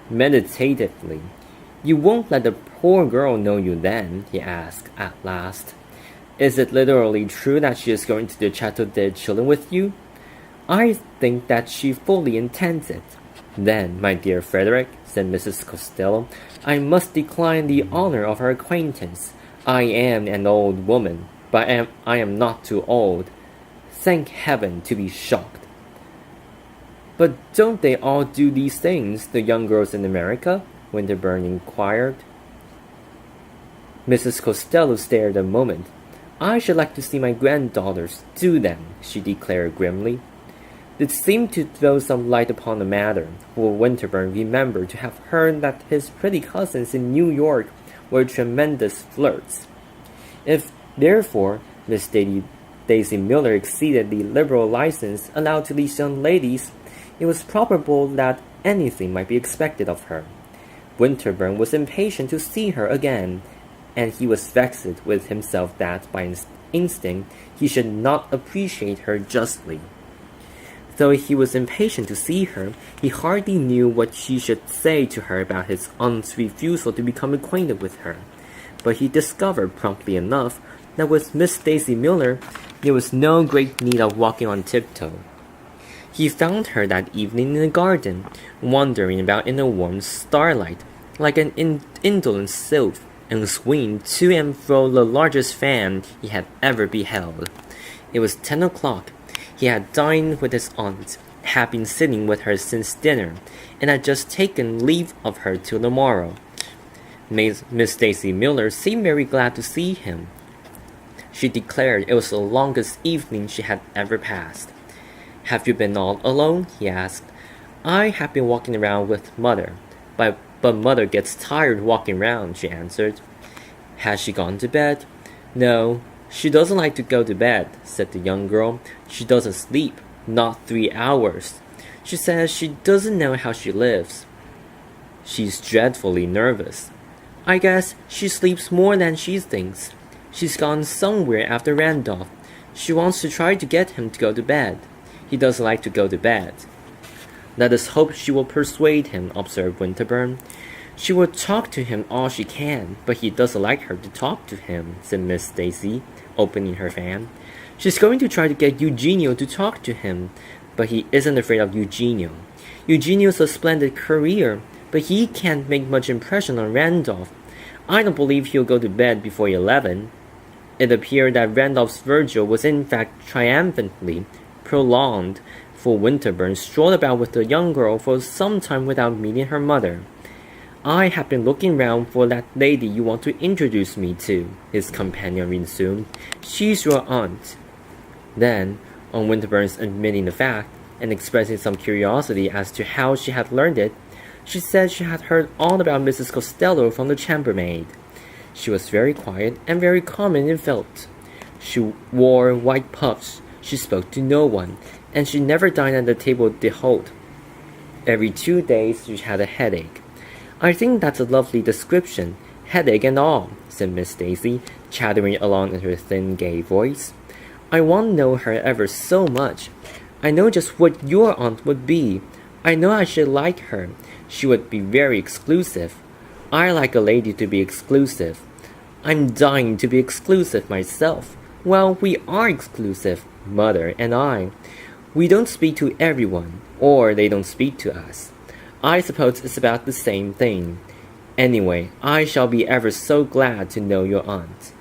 meditatively. "You won't let the poor girl know you then?" he asked at last. "Is it literally true that she is going to the Chateau de Chillon with you?" "I think that she fully intends it." "Then, my dear Frederick," said Mrs. Costello, "I must decline the honor of her acquaintance. I am an old woman, but I am not too old. Thank heaven, to be shocked." "But don't they all do these things, the young girls in America?" Winterbourne inquired. Mrs. Costello stared a moment. "I should like to see my granddaughters do them," she declared grimly. It seemed to throw some light upon the matter, for Winterbourne remembered to have heard that his pretty cousins in New York were tremendous flirts. If, therefore, Miss Daisy Miller exceeded the liberal license allowed to these young ladies, it was probable that anything might be expected of her. Winterbourne was impatient to see her again, and he was vexed with himself that, by instinct, he should not appreciate her justly. Though he was impatient to see her, he hardly knew what he should say to her about his aunt's refusal to become acquainted with her. But he discovered promptly enough that with Miss Daisy Miller there was no great need of walking on tiptoe. He found her that evening in the garden, wandering about in the warm starlight, like an indolent sylph, and swinging to and fro the largest fan he had ever beheld. It was 10 o'clock. He had dined with his aunt, had been sitting with her since dinner, and had just taken leave of her till the morrow. Miss Daisy Miller seemed very glad to see him. She declared it was the longest evening she had ever passed. "Have you been all alone?" he asked. "I have been walking around with Mother, but Mother gets tired walking round," she answered. "Has she gone to bed?" "No, she doesn't like to go to bed," said the young girl. "She doesn't sleep, not 3 hours. She says she doesn't know how she lives. She's dreadfully nervous. I guess she sleeps more than she thinks. She's gone somewhere after Randolph. She wants to try to get him to go to bed. He doesn't like to go to bed." "Let us hope she will persuade him," observed Winterbourne. "She will talk to him all she can, but he doesn't like her to talk to him," said Miss Daisy, opening her fan. "She's going to try to get Eugenio to talk to him, but he isn't afraid of Eugenio. Eugenio's a splendid career, but he can't make much impression on Randolph. I don't believe he'll go to bed before 11. It appeared that Randolph's vigil was in fact triumphantly prolonged, for Winterbourne strolled about with the young girl for some time without meeting her mother. "I have been looking round for that lady you want to introduce me to," his companion resumed. "She's your aunt." Then, on Winterbourne's admitting the fact, and expressing some curiosity as to how she had learned it, she said she had heard all about Mrs. Costello from the chambermaid. She was very quiet and very common in felt. She wore white puffs, she spoke to no one, and she never dined at the table d'hôte. Every 2 days she had a headache. "I think that's a lovely description, headache and all," said Miss Daisy, chattering along in her thin, gay voice. "I want to know her ever so much. I know just what your aunt would be. I know I should like her. She would be very exclusive. I like a lady to be exclusive. I'm dying to be exclusive myself. Well, we are exclusive, Mother and I. We don't speak to everyone, or they don't speak to us. I suppose it's about the same thing. Anyway, I shall be ever so glad to know your aunt."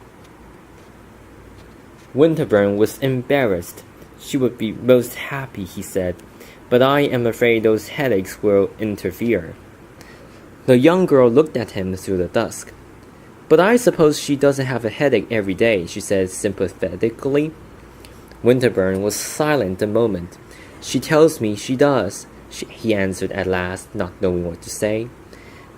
Winterbourne was embarrassed. "She would be most happy," he said, "but I am afraid those headaches will interfere." The young girl looked at him through the dusk. "But I suppose she doesn't have a headache every day," she said sympathetically. Winterbourne was silent a moment. "She tells me she does," he answered at last, not knowing what to say.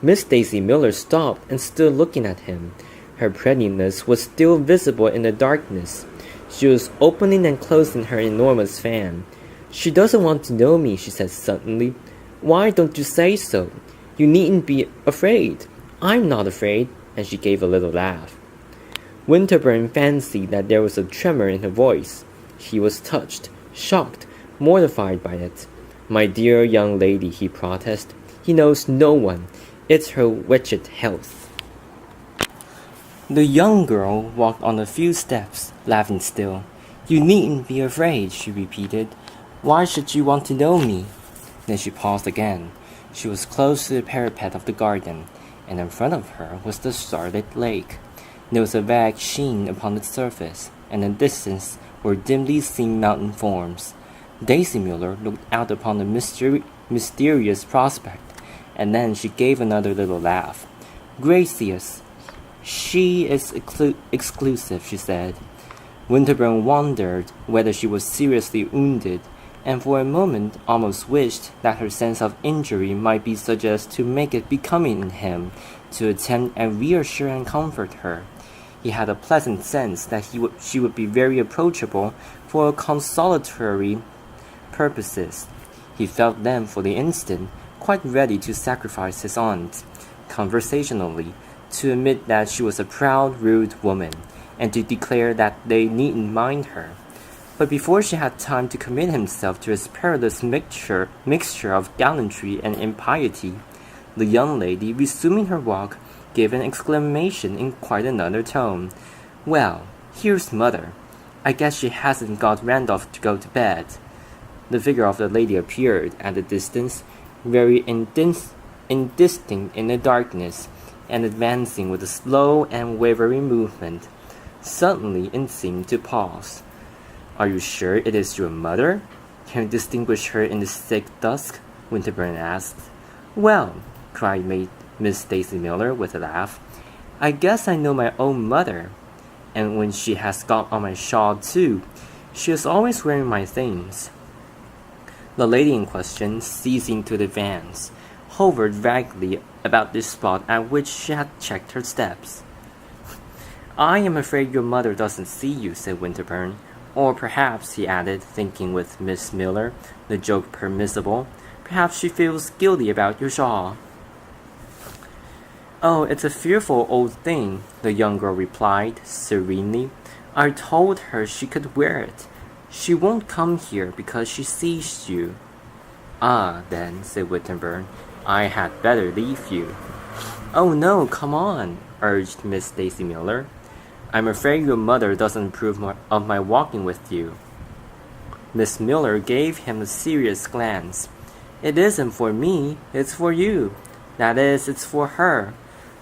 Miss Daisy Miller stopped and stood looking at him. Her prettiness was still visible in the darkness. She was opening and closing her enormous fan. "She doesn't want to know me," she said suddenly. "Why don't you say so? You needn't be afraid. I'm not afraid," and she gave a little laugh. Winterbourne fancied that there was a tremor in her voice. He was touched, shocked, mortified by it. "My dear young lady," he protested, "he knows no one. It's her wretched health." The young girl walked on a few steps, laughing still. "You needn't be afraid," she repeated. "Why should you want to know me?" Then she paused again. She was close to the parapet of the garden, and in front of her was the starlit lake. There was a vague sheen upon its surface, and in the distance were dimly seen mountain forms. Daisy Miller looked out upon the mysterious prospect, and then she gave another little laugh. "Gracious! She is exclusive," she said. Winterbourne wondered whether she was seriously wounded, and for a moment almost wished that her sense of injury might be such as to make it becoming in him to attempt and reassure and comfort her. He had a pleasant sense that she would be very approachable for consolatory purposes. He felt then, for the instant, quite ready to sacrifice his aunt, conversationally, to admit that she was a proud, rude woman, and to declare that they needn't mind her. But before she had time to commit himself to his perilous mixture of gallantry and impiety, the young lady, resuming her walk, gave an exclamation in quite another tone. "Well, here's mother. I guess she hasn't got Randolph to go to bed." The figure of the lady appeared at a distance, very indistinct in the darkness, and advancing with a slow and wavering movement. Suddenly it seemed to pause. "Are you sure it is your mother? Can you distinguish her in the thick dusk?" Winterbourne asked. "Well," cried Miss Daisy Miller with a laugh, "I guess I know my own mother. And when she has got on my shawl too, she is always wearing my things." The lady in question, ceasing to advance, hovered vaguely about the spot at which she had checked her steps. "I am afraid your mother doesn't see you," said Winterbourne. "Or perhaps," he added, thinking with Miss Miller, the joke permissible, "perhaps she feels guilty about your shawl." "Oh, it's a fearful old thing," the young girl replied, serenely. "I told her she could wear it. She won't come here because she sees you." "Ah, then," said Winterbourne, "I had better leave you." "Oh, no, come on," urged Miss Daisy Miller. "I'm afraid your mother doesn't approve of my walking with you." Miss Miller gave him a serious glance. "It isn't for me, it's for you. That is, it's for her.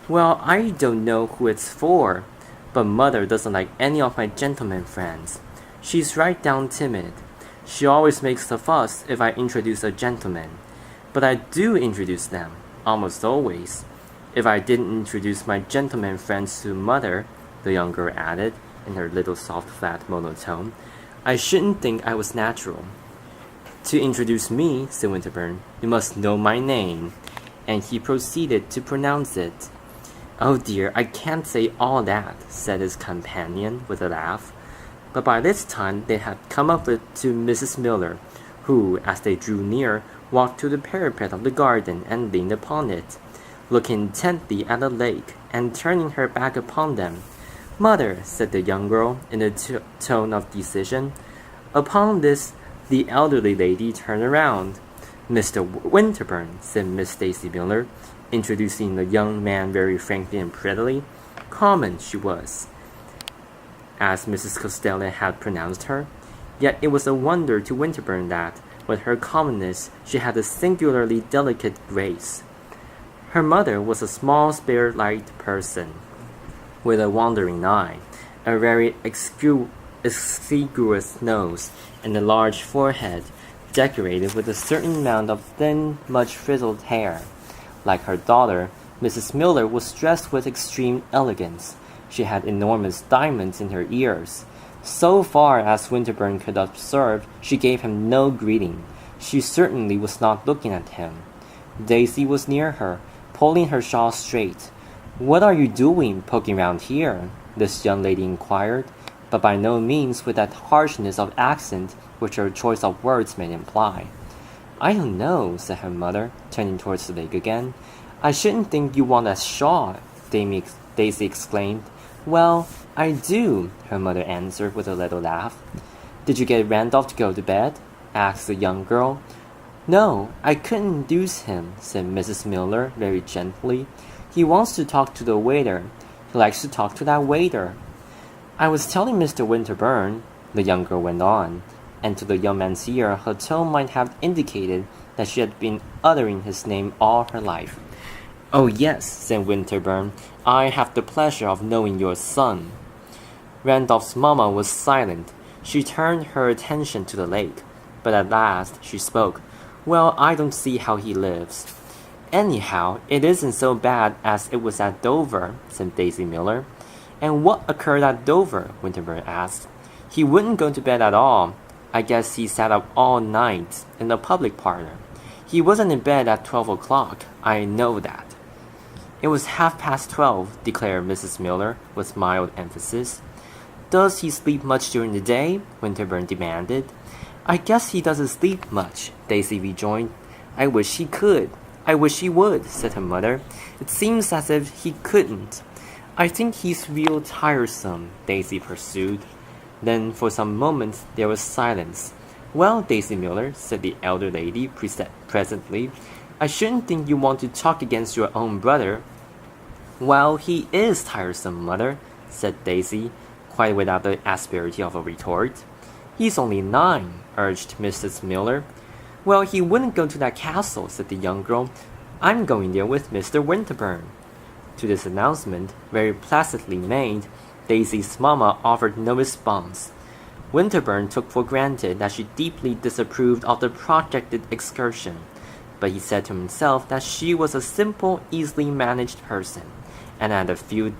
Well, I don't know who it's for, but mother doesn't like any of my gentlemen friends. She's right down timid. She always makes a fuss if I introduce a gentleman. But I do introduce them, almost always. If I didn't introduce my gentleman friends to mother," the young girl added, in her little soft flat monotone, "I shouldn't think I was natural." "To introduce me," said Winterbourne, "you must know my name." And he proceeded to pronounce it. "Oh dear, I can't say all that," said his companion with a laugh. But by this time they had come up to Mrs. Miller, who, as they drew near, walked to the parapet of the garden and leaned upon it, looking intently at the lake, and turning her back upon them. "Mother," said the young girl, in a tone of decision. Upon this, the elderly lady turned around. "Mr. Winterbourne," said Miss Daisy Miller, introducing the young man very frankly and prettily. Common she was, as Mrs. Costello had pronounced her, yet it was a wonder to Winterbourne that, with her commonness, she had a singularly delicate grace. Her mother was a small, spare-light person, with a wandering eye, a very exiguous nose, and a large forehead, decorated with a certain amount of thin, much frizzled hair. Like her daughter, Mrs. Miller was dressed with extreme elegance. She had enormous diamonds in her ears. So far as Winterbourne could observe, she gave him no greeting. She certainly was not looking at him. Daisy was near her, pulling her shawl straight. "What are you doing, poking round here?" this young lady inquired, but by no means with that harshness of accent which her choice of words may imply. "I don't know," said her mother, turning towards the lake again. "I shouldn't think you want a shawl," Daisy exclaimed. "Well, I do," her mother answered with a little laugh. "Did you get Randolph to go to bed?" asked the young girl. "No, I couldn't induce him," said Mrs. Miller very gently. "He wants to talk to the waiter. He likes to talk to that waiter." "I was telling Mr. Winterbourne," the young girl went on, and to the young man's ear her tone might have indicated that she had been uttering his name all her life. "Oh yes," said Winterbourne, "I have the pleasure of knowing your son." Randolph's mamma was silent. She turned her attention to the lake, but at last she spoke. "Well, I don't see how he lives." "Anyhow, it isn't so bad as it was at Dover," said Daisy Miller. "And what occurred at Dover?" Winterbourne asked. "He wouldn't go to bed at all. I guess he sat up all night in the public parlor. He wasn't in bed at 12 o'clock, I know that. It was 12:30, declared Mrs. Miller with mild emphasis. Does he sleep much during the day? Winterbourne demanded. I guess he doesn't sleep much, Daisy rejoined. I wish he could. I wish he would, said her mother. It seems as if he couldn't. I think he's real tiresome, Daisy pursued. Then for some moments there was silence. Well, Daisy Miller, said the elder lady presently, I shouldn't think you want to talk against your own brother. Well, he is tiresome, mother, said Daisy, quite without the asperity of a retort. He's only 9, urged Mrs. Miller. Well, he wouldn't go to that castle, said the young girl. I'm going there with Mr. Winterbourne. To this announcement, very placidly made, Daisy's mamma offered no response. Winterbourne took for granted that she deeply disapproved of the projected excursion, but he said to himself that she was a simple, easily managed person, and that a few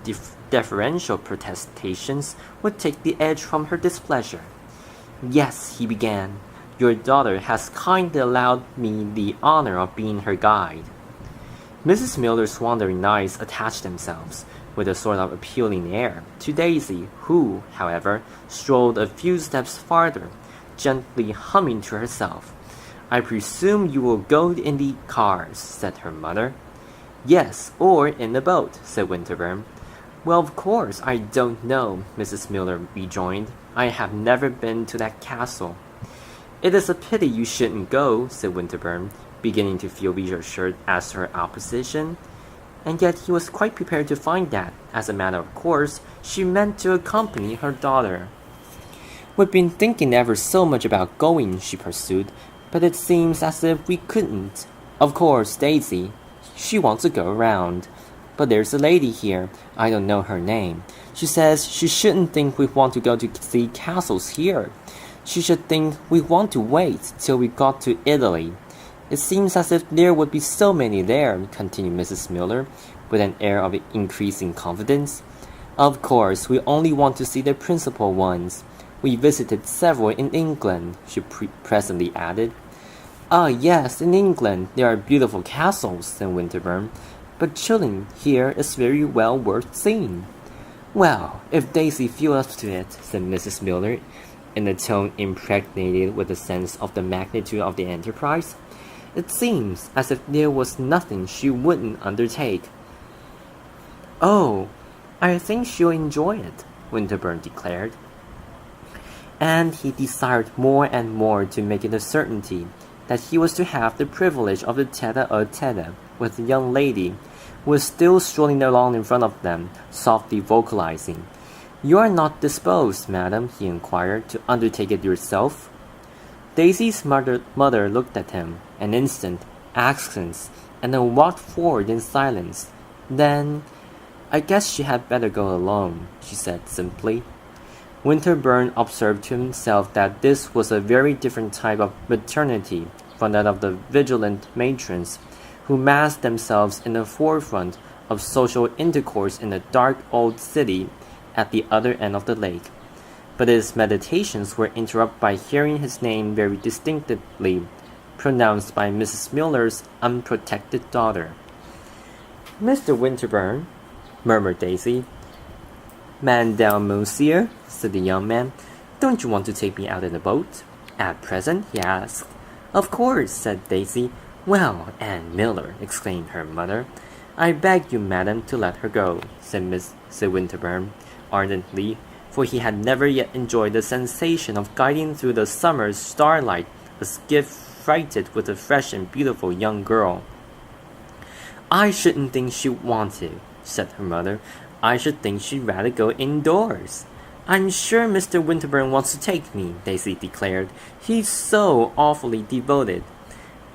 deferential protestations would take the edge from her displeasure. Yes, he began, your daughter has kindly allowed me the honor of being her guide. Mrs. Miller's wandering eyes attached themselves, with a sort of appealing air, to Daisy, who, however, strolled a few steps farther, gently humming to herself. I presume you will go in the cars, said her mother. Yes, or in the boat, said Winterbourne. Well, of course, I don't know, Mrs. Miller rejoined. I have never been to that castle. It is a pity you shouldn't go, said Winterbourne, beginning to feel reassured as to her opposition. And yet he was quite prepared to find that, as a matter of course, she meant to accompany her daughter. We've been thinking ever so much about going, she pursued, but it seems as if we couldn't. Of course, Daisy, she wants to go around. But there's a lady here, I don't know her name. She says she shouldn't think we want to go to see castles here. She should think we want to wait till we got to Italy. It seems as if there would be so many there, continued Mrs. Miller, with an air of increasing confidence. Of course, we only want to see the principal ones. We visited several in England, she presently added. Ah, yes, in England there are beautiful castles, said Winterbourne, but Chilling here is very well worth seeing. Well, if Daisy feels up to it, said Mrs. Miller, in a tone impregnated with a sense of the magnitude of the enterprise, it seems as if there was nothing she wouldn't undertake. Oh, I think she'll enjoy it, Winterbourne declared. And he desired more and more to make it a certainty that he was to have the privilege of the tete-a-tete with the young lady, who was still strolling along in front of them, softly vocalizing. You are not disposed, madam, he inquired, to undertake it yourself? Daisy's mother looked at him an instant, askance, and then walked forward in silence. Then, I guess she had better go alone, she said simply. Winterbourne observed to himself that this was a very different type of maternity from that of the vigilant matrons who massed themselves in the forefront of social intercourse in the dark old city at the other end of the lake. But his meditations were interrupted by hearing his name very distinctly pronounced by Mrs. Miller's unprotected daughter. Mr. Winterbourne, murmured Daisy. Monsieur, said the young man, don't you want to take me out in a boat? At present, he asked. Of course, said Daisy. Well, Anne Miller, exclaimed her mother. I beg you, madam, to let her go, said Winterbourne, ardently, for he had never yet enjoyed the sensation of guiding through the summer's starlight a skiff freighted with a fresh and beautiful young girl. I shouldn't think she'd want to, said her mother. I should think she'd rather go indoors. I'm sure Mr. Winterbourne wants to take me, Daisy declared. He's so awfully devoted.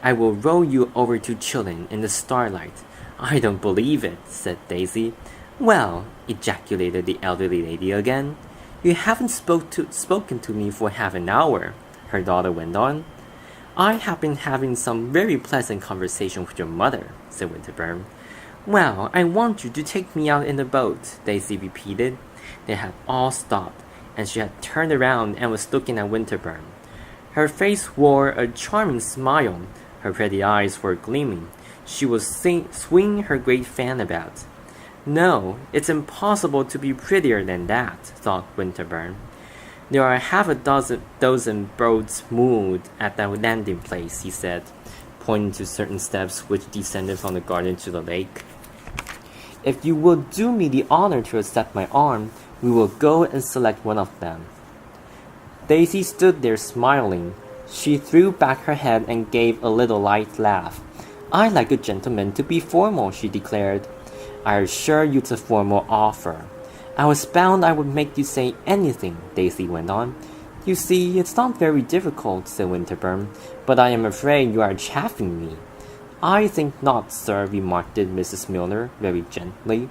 I will row you over to Chilling in the starlight. I don't believe it, said Daisy. Well, ejaculated the elderly lady again. You haven't spoken to me for half an hour, her daughter went on. I have been having some very pleasant conversation with your mother, said Winterbourne. Well, I want you to take me out in the boat, Daisy repeated. They had all stopped, and she had turned around and was looking at Winterbourne. Her face wore a charming smile. Her pretty eyes were gleaming. She was swinging her great fan about. No, it's impossible to be prettier than that, thought Winterbourne. There are half a dozen boats moored at that landing place, he said, pointing to certain steps which descended from the garden to the lake. If you will do me the honor to accept my arm, we will go and select one of them. Daisy stood there smiling. She threw back her head and gave a little light laugh. I like a gentleman to be formal, she declared. I assure you it's a formal offer. I was bound I would make you say anything, Daisy went on. You see, it's not very difficult, said Winterbourne, but I am afraid you are chaffing me. I think not, sir, remarked Mrs. Milner very gently.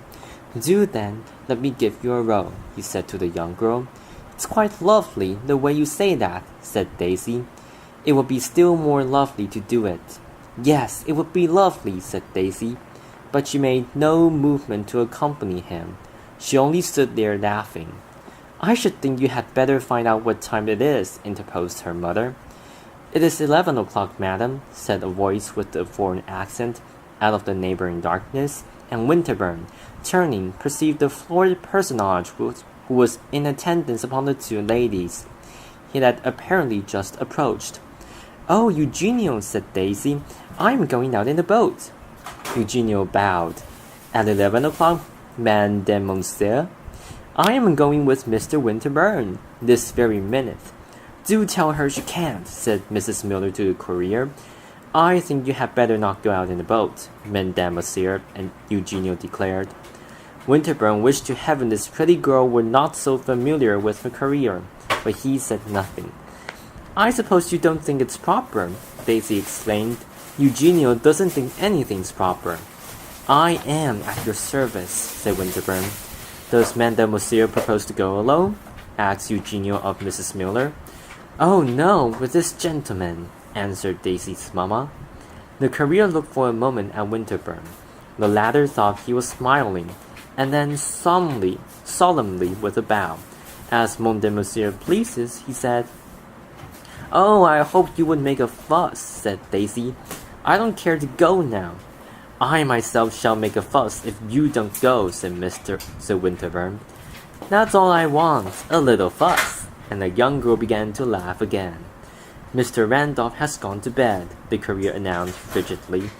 Do then, let me give you a row, he said to the young girl. It's quite lovely, the way you say that, said Daisy. It would be still more lovely to do it. Yes, it would be lovely, said Daisy, but she made no movement to accompany him. She only stood there laughing. I should think you had better find out what time it is, interposed her mother. It is 11 o'clock, madam, said a voice with a foreign accent out of the neighboring darkness, and Winterbourne, turning, perceived the florid personage who was in attendance upon the two ladies. He had apparently just approached. Oh, Eugenio, said Daisy, I am going out in the boat. Eugenio bowed. At 11 o'clock, Mademoiselle? I am going with Mr. Winterbourne, this very minute. Do tell her she can't, said Mrs. Milner to the courier. I think you had better not go out in the boat, Mademoiselle, and Eugenio declared. Winterbourne wished to heaven this pretty girl were not so familiar with her career, but he said nothing. I suppose you don't think it's proper, Daisy exclaimed. Eugenio doesn't think anything's proper. I am at your service, said Winterbourne. Does Mademoiselle propose to go alone? Asked Eugenio of Mrs. Milner. Oh no, with this gentleman, answered Daisy's mamma. The courier looked for a moment at Winterbourne. The latter thought he was smiling, and then solemnly with a bow. As Mademoiselle pleases, he said. Oh, I hoped you would make a fuss, said Daisy. I don't care to go now. I myself shall make a fuss if you don't go, said Winterbourne. That's all I want, a little fuss. And the young girl began to laugh again. Mr. Randolph has gone to bed, the courier announced frigidly.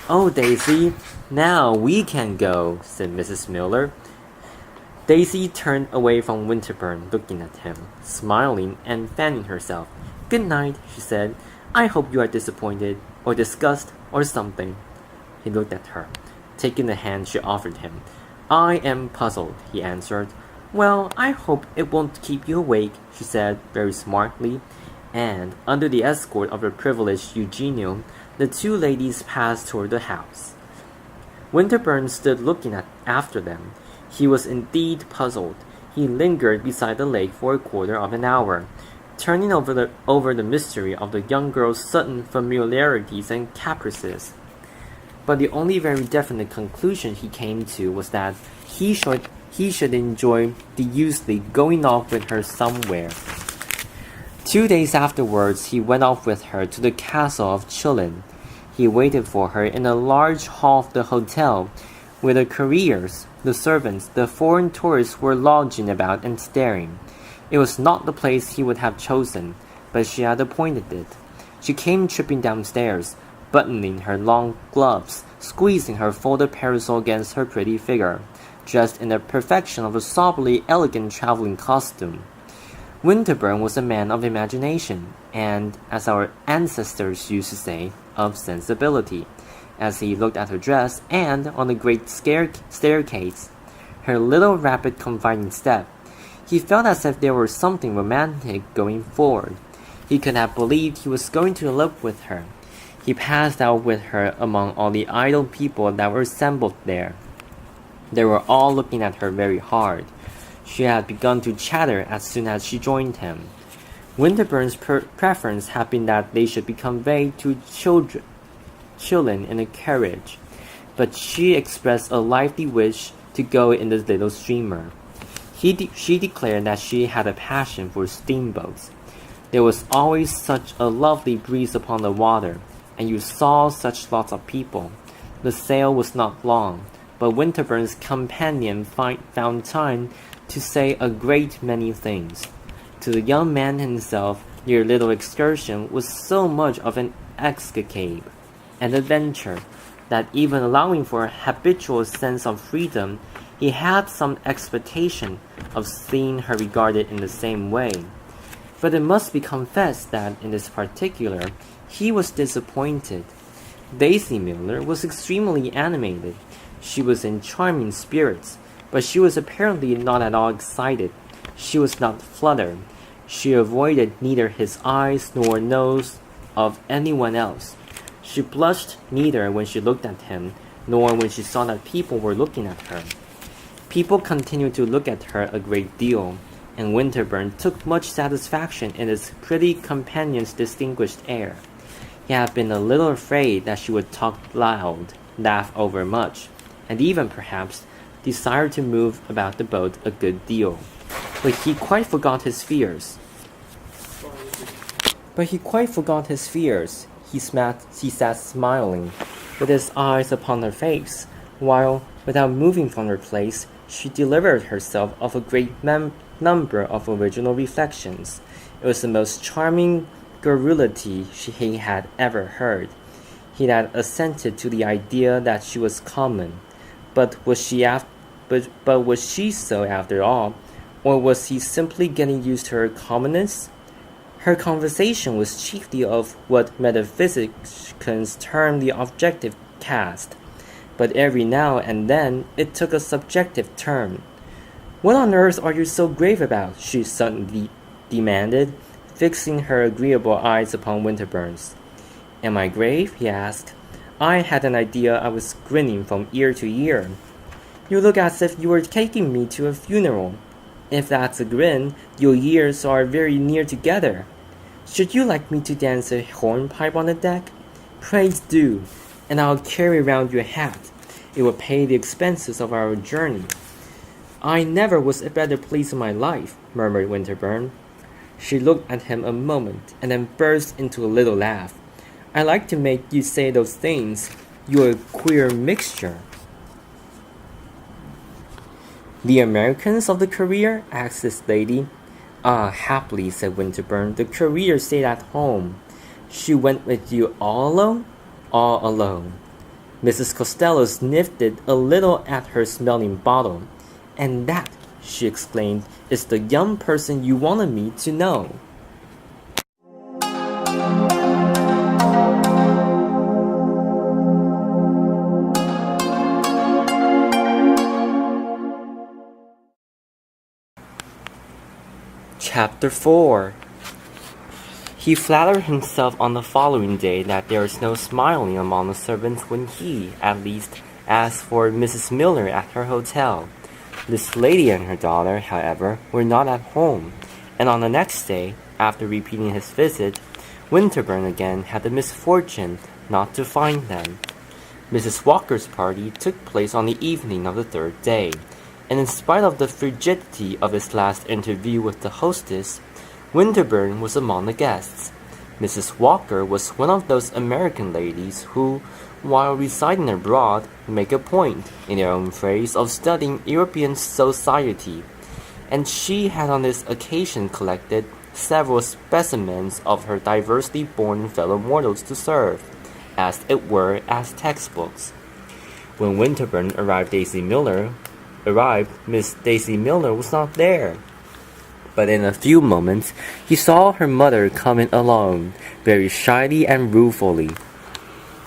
Oh, Daisy, now we can go, said Mrs. Milner. Daisy turned away from Winterbourne, looking at him, smiling and fanning herself. Good night, she said. I hope you are disappointed, or disgusted, or something. He looked at her, taking the hand she offered him. I am puzzled, he answered. Well, I hope it won't keep you awake, she said very smartly, and, under the escort of her privileged Eugenio, the two ladies passed toward the house. Winterbourne stood looking after them. He was indeed puzzled. He lingered beside the lake for a quarter of an hour, turning over the mystery of the young girl's sudden familiarities and caprices. But the only very definite conclusion he came to was that he should enjoy deusely going off with her somewhere. 2 days afterwards, he went off with her to the castle of Chillon. He waited for her in a large hall of the hotel, where the couriers, the servants, the foreign tourists were lounging about and staring. It was not the place he would have chosen, but she had appointed it. She came tripping downstairs, buttoning her long gloves, squeezing her folded parasol against her pretty figure, dressed in the perfection of a soberly elegant traveling costume. Winterbourne was a man of imagination, and, as our ancestors used to say, of sensibility. As he looked at her dress, and, on the great staircase, her little rapid confiding step, he felt as if there were something romantic going forward. He could have believed he was going to elope with her. He passed out with her among all the idle people that were assembled there. They were all looking at her very hard. She had begun to chatter as soon as she joined him. Winterbourne's preference had been that they should be conveyed to Chillon in a carriage, but she expressed a lively wish to go in the little steamer. She declared that she had a passion for steamboats. There was always such a lovely breeze upon the water, and you saw such lots of people. The sail was not long, but Winterburn's companion found time to say a great many things. To the young man himself, their little excursion was so much of an escape, an adventure, that even allowing for a habitual sense of freedom, he had some expectation of seeing her regarded in the same way. But it must be confessed that in this particular, he was disappointed. Daisy Miller was extremely animated. She was in charming spirits, but she was apparently not at all excited. She was not fluttered. She avoided neither his eyes nor nose of anyone else. She blushed neither when she looked at him, nor when she saw that people were looking at her. People continued to look at her a great deal, and Winterbourne took much satisfaction in his pretty companion's distinguished air. He had been a little afraid that she would talk loud, laugh over much, and even, perhaps, desire to move about the boat a good deal. But he quite forgot his fears. He sat smiling, with his eyes upon her face, while, without moving from her place, she delivered herself of a great number of original reflections. It was the most charming garrulity he had ever heard. He had assented to the idea that she was common, but was she so after all, or was he simply getting used to her commonness? Her conversation was chiefly of what metaphysicians term the objective cast, but every now and then it took a subjective turn. "What on earth are you so grave about?" she suddenly demanded, fixing her agreeable eyes upon Winterbourne's. "Am I grave?" he asked. "I had an idea I was grinning from ear to ear." "You look as if you were taking me to a funeral." "If that's a grin, your ears are very near together." "Should you like me to dance a hornpipe on the deck?" "Praise do, and I'll carry round your hat. It will pay the expenses of our journey." "I never was better pleased in my life," murmured Winterbourne. She looked at him a moment, and then burst into a little laugh. "I like to make you say those things. You're a queer mixture." "The Americans of the Career?" asked this lady. "Ah, happily," said Winterbourne, "the Career stayed at home." "She went with you all alone?" "All alone." Mrs. Costello sniffed a little at her smelling bottle. "And that," she exclaimed, "is the young person you wanted me to know." Chapter 4. He flattered himself on the following day that there was no smiling among the servants when he, at least, asked for Mrs. Miller at her hotel. This lady and her daughter, however, were not at home, and on the next day, after repeating his visit, Winterbourne again had the misfortune not to find them. Mrs. Walker's party took place on the evening of the third day, and in spite of the frigidity of his last interview with the hostess, Winterbourne was among the guests. Mrs. Walker was one of those American ladies who, while residing abroad, make a point, in their own phrase, of studying European society, and she had on this occasion collected several specimens of her diversely born fellow mortals to serve, as it were, as textbooks. When Winterbourne arrived, Miss Daisy Miller was not there. But in a few moments, he saw her mother coming along, very shyly and ruefully.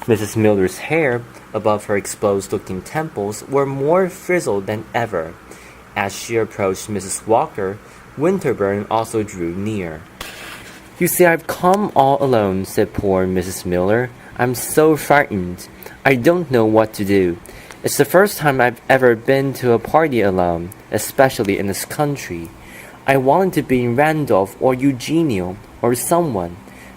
Mrs. Miller's hair, above her exposed-looking temples, were more frizzled than ever. As she approached Mrs. Walker, Winterbourne also drew near. "You see, I've come all alone," said poor Mrs. Miller. "I'm so frightened. I don't know what to do. It's the first time I've ever been to a party alone, especially in this country. I wanted to be Randolph or Eugenio or someone,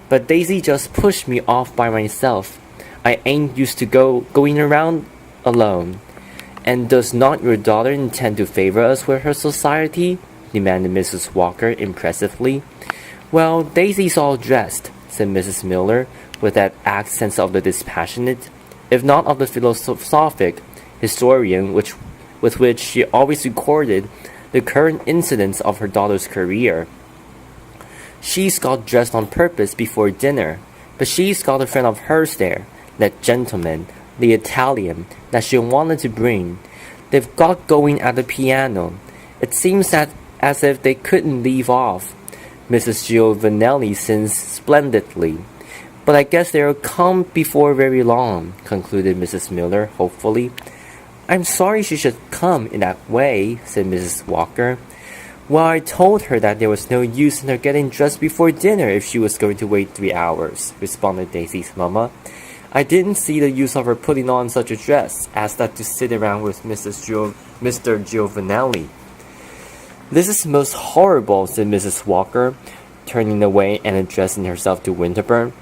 but Daisy just pushed me off by myself. I ain't used to going around alone." "And does not your daughter intend to favor us with her society?" demanded Mrs. Walker impressively. Well, Daisy's all dressed, said Mrs. Miller, with that accent of the dispassionate, if not of the philosophic, historian with which she always recorded the current incidents of her daughter's career. She's got dressed on purpose before dinner, but she's got a friend of hers there, that gentleman, the Italian, that she wanted to bring. They've got going at the piano. It seems that as if they couldn't leave off. Mrs. Giovanelli sings splendidly. But I guess they'll come before very long, concluded Mrs. Miller hopefully. I'm sorry she should come in that way, said Mrs. Walker. Well, I told her that there was no use in her getting dressed before dinner if she was going to wait 3 hours, responded Daisy's mamma. I didn't see the use of her putting on such a dress as that to sit around with Mr. Giovanelli. This is most horrible, said Mrs. Walker, turning away and addressing herself to Winterbourne.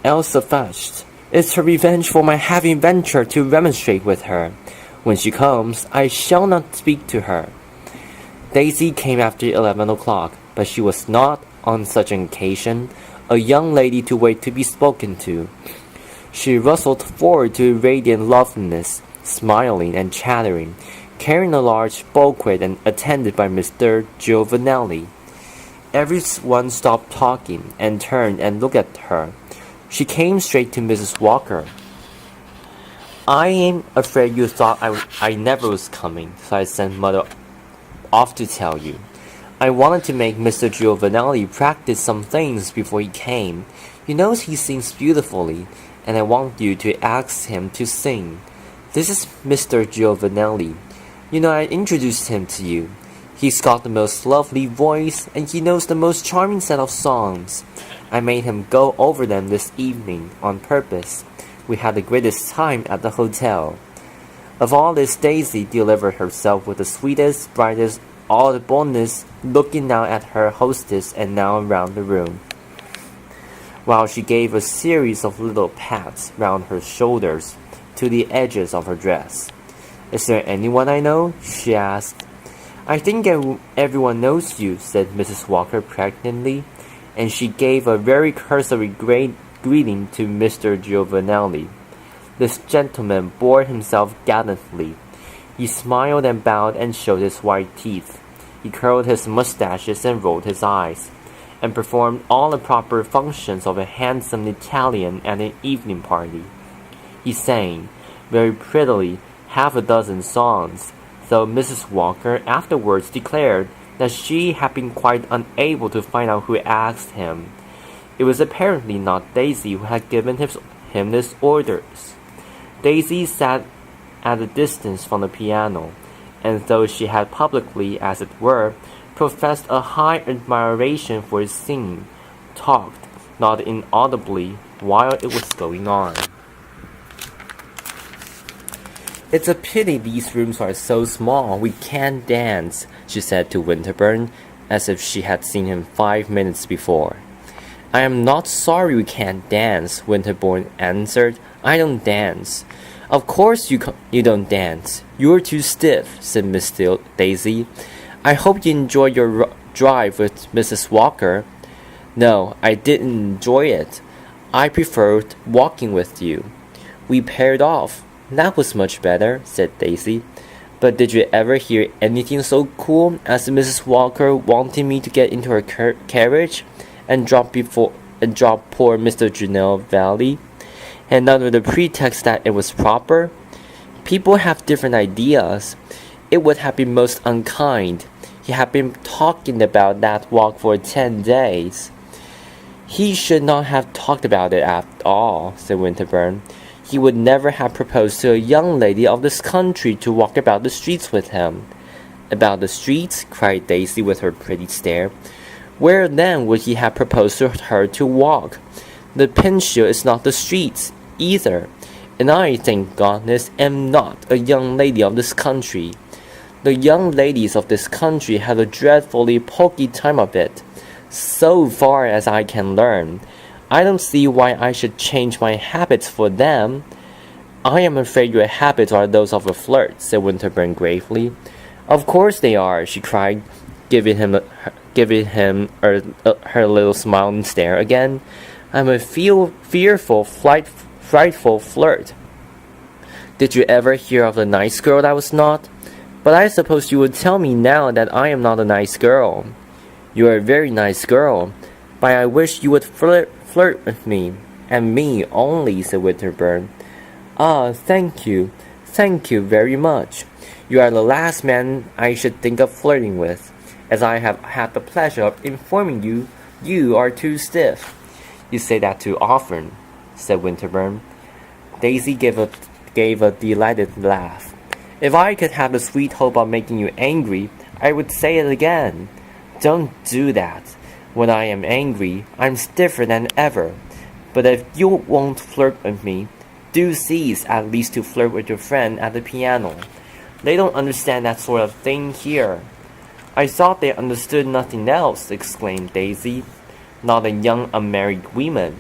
Elsa flushed. It's her revenge for my having ventured to remonstrate with her. When she comes, I shall not speak to her. Daisy came after 11 o'clock, but she was not, on such an occasion, a young lady to wait to be spoken to. She rustled forward to radiant loveliness, smiling and chattering, carrying a large bouquet and attended by Mr. Giovanelli. Everyone stopped talking and turned and looked at her. She came straight to Mrs. Walker. I am afraid you thought I never was coming, so I sent Mother off to tell you. I wanted to make Mr. Giovanelli practice some things before he came. You know he sings beautifully, and I want you to ask him to sing. This is Mr. Giovanelli. You know I introduced him to you. He's got the most lovely voice, and he knows the most charming set of songs. I made him go over them this evening on purpose. We had the greatest time at the hotel. Of all this, Daisy delivered herself with the sweetest, brightest audibleness, looking now at her hostess and now around the room, while she gave a series of little pats round her shoulders to the edges of her dress. Is there anyone I know? She asked. I think everyone knows you, said Mrs. Walker pregnantly, and she gave a very cursory greeting to Mr. Giovanelli. This gentleman bore himself gallantly. He smiled and bowed and showed his white teeth. He curled his mustaches and rolled his eyes, and performed all the proper functions of a handsome Italian at an evening party. He sang, very prettily, half a dozen songs, though Mrs. Walker afterwards declared that she had been quite unable to find out who asked him. It was apparently not Daisy who had given him his orders. Daisy sat at a distance from the piano, and though she had publicly, as it were, professed a high admiration for his singing, talked, not inaudibly, while it was going on. It's a pity these rooms are so small. We can't dance, she said to Winterbourne, as if she had seen him 5 minutes before. I am not sorry we can't dance, Winterbourne answered. I don't dance. Of course you don't dance. You're too stiff, said Miss Daisy. I hope you enjoyed your drive with Mrs. Walker. No, I didn't enjoy it. I preferred walking with you. We paired off. That was much better, said Daisy. But did you ever hear anything so cool as Mrs. Walker wanting me to get into her carriage and drop poor Mr. Giovanelli, and under the pretext that it was proper? People have different ideas. It would have been most unkind. He had been talking about that walk for 10 days. He should not have talked about it at all, said Winterbourne. He would never have proposed to a young lady of this country to walk about the streets with him. About the streets? Cried Daisy with her pretty stare. Where then would he have proposed to her to walk? The Pincio is not the streets, either, and I, thank goodness, am not a young lady of this country. The young ladies of this country have a dreadfully poky time of it, so far as I can learn. I don't see why I should change my habits for them. I am afraid your habits are those of a flirt, said Winterbourne gravely. Of course they are, she cried, giving him giving him her little smile and stare again. "I'm a fearful, frightful flirt. Did you ever hear of the nice girl that was not? But I suppose you would tell me now that I am not a nice girl." "You are a very nice girl, but I wish you would flirt with me, and me only," said Winterbourne. "Ah, thank you very much. You are the last man I should think of flirting with, as I have had the pleasure of informing you you are too stiff." "You say that too often," said Winterbourne. Daisy gave a delighted laugh. "If I could have the sweet hope of making you angry, I would say it again." "Don't do that. When I am angry, I'm stiffer than ever. But if you won't flirt with me, do cease at least to flirt with your friend at the piano. They don't understand that sort of thing here." "I thought they understood nothing else," exclaimed Daisy. "Not in young unmarried women."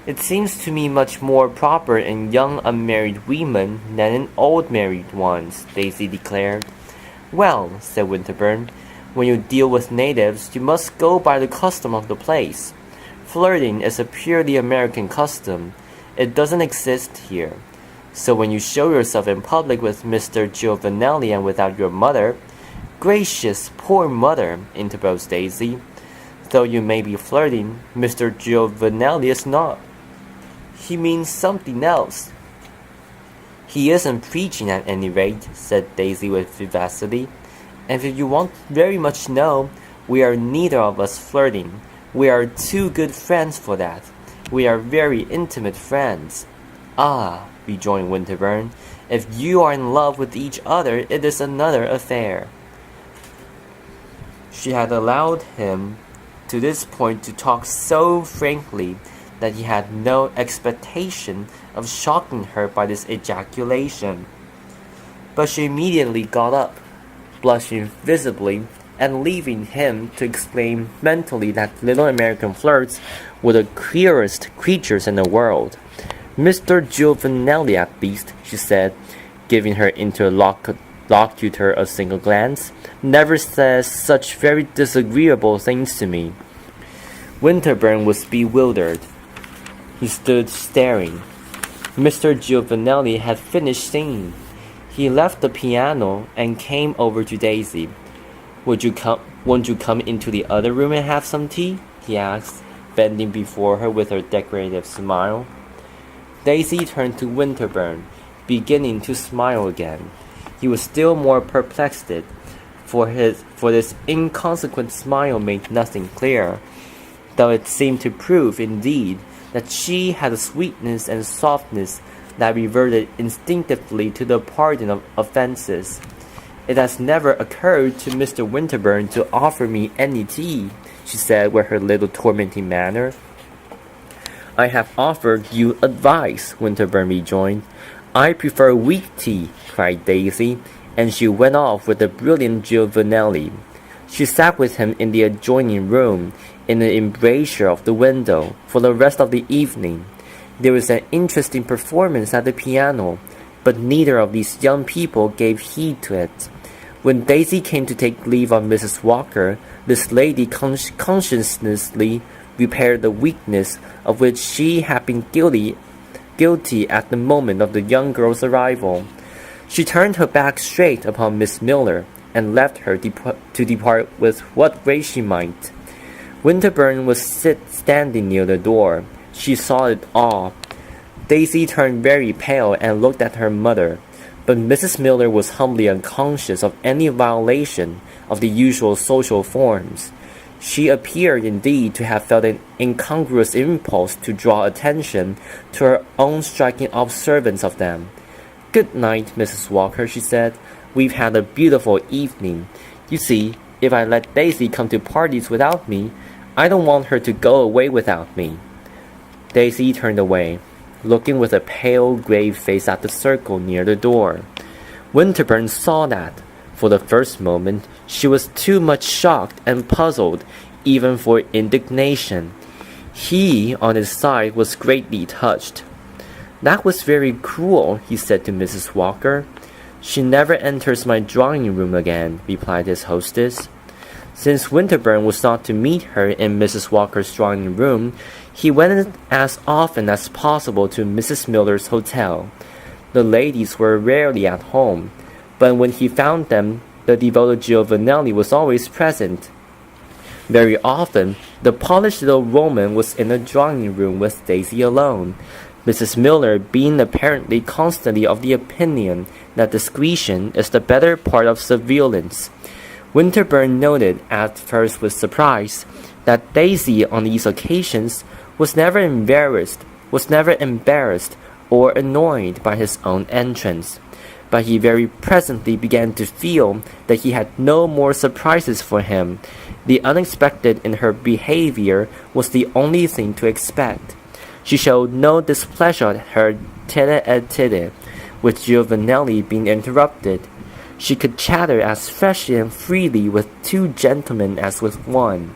"It seems to me much more proper in young unmarried women than in old married ones," Daisy declared. "Well," said Winterbourne, "when you deal with natives, you must go by the custom of the place. Flirting is a purely American custom. It doesn't exist here. So when you show yourself in public with Mr. Giovanelli and without your mother—" "Gracious, poor mother," interposed Daisy. "Though you may be flirting, Mr. Giovanelli is not. He means something else." "He isn't preaching at any rate," said Daisy with vivacity. "And if you want very much to know, we are neither of us flirting. We are too good friends for that. We are very intimate friends." "Ah," rejoined Winterbourne, "if you are in love with each other, it is another affair." She had allowed him to this point to talk so frankly that he had no expectation of shocking her by this ejaculation. But she immediately got up, blushing visibly, and leaving him to explain mentally that little American flirts were the queerest creatures in the world. "Mr. Giovanelli, at least," she said, giving her interlocutor a single glance, "never says such very disagreeable things to me." Winterbourne was bewildered. He stood staring. Mr. Giovanelli had finished singing. He left the piano and came over to Daisy. Won't you come into the other room and have some tea?" he asked, bending before her with her decorative smile. Daisy turned to Winterbourne, beginning to smile again. He was still more perplexed, for this inconsequent smile made nothing clear, though it seemed to prove, indeed, that she had a sweetness and softness that reverted instinctively to the pardon of offences. "It has never occurred to Mr. Winterbourne to offer me any tea," she said with her little tormenting manner. "I have offered you advice," Winterbourne rejoined. "I prefer weak tea," cried Daisy, and she went off with the brilliant Giovanelli. She sat with him in the adjoining room, in the embrasure of the window, for the rest of the evening. There was an interesting performance at the piano, but neither of these young people gave heed to it. When Daisy came to take leave of Mrs. Walker, this lady conscientiously repaired the weakness of which she had been guilty at the moment of the young girl's arrival. She turned her back straight upon Miss Miller, and left her to depart with what grace she might. Winterbourne was standing near the door. She saw it all. Daisy turned very pale and looked at her mother, but Mrs. Miller was humbly unconscious of any violation of the usual social forms. She appeared indeed to have felt an incongruous impulse to draw attention to her own striking observance of them. "Good night, Mrs. Walker," she said. "We've had a beautiful evening. You see, if I let Daisy come to parties without me, I don't want her to go away without me." Daisy turned away, looking with a pale, grave face at the circle near the door. Winterbourne saw that, for the first moment, she was too much shocked and puzzled even for indignation. He, on his side, was greatly touched. "That was very cruel," he said to Mrs. Walker. "She never enters my drawing-room again," replied his hostess. Since Winterbourne was not to meet her in Mrs. Walker's drawing room, he went as often as possible to Mrs. Miller's hotel. The ladies were rarely at home, but when he found them, the devoted Giovanelli was always present. Very often, the polished little Roman was in the drawing room with Daisy alone, Mrs. Miller being apparently constantly of the opinion that discretion is the better part of surveillance. Winterbourne noted at first with surprise that Daisy on these occasions was never embarrassed or annoyed by his own entrance. But he very presently began to feel that he had no more surprises for him. The unexpected in her behavior was the only thing to expect. She showed no displeasure at her tete-a-tete with Giovanelli being interrupted. She could chatter as freshly and freely with two gentlemen as with one.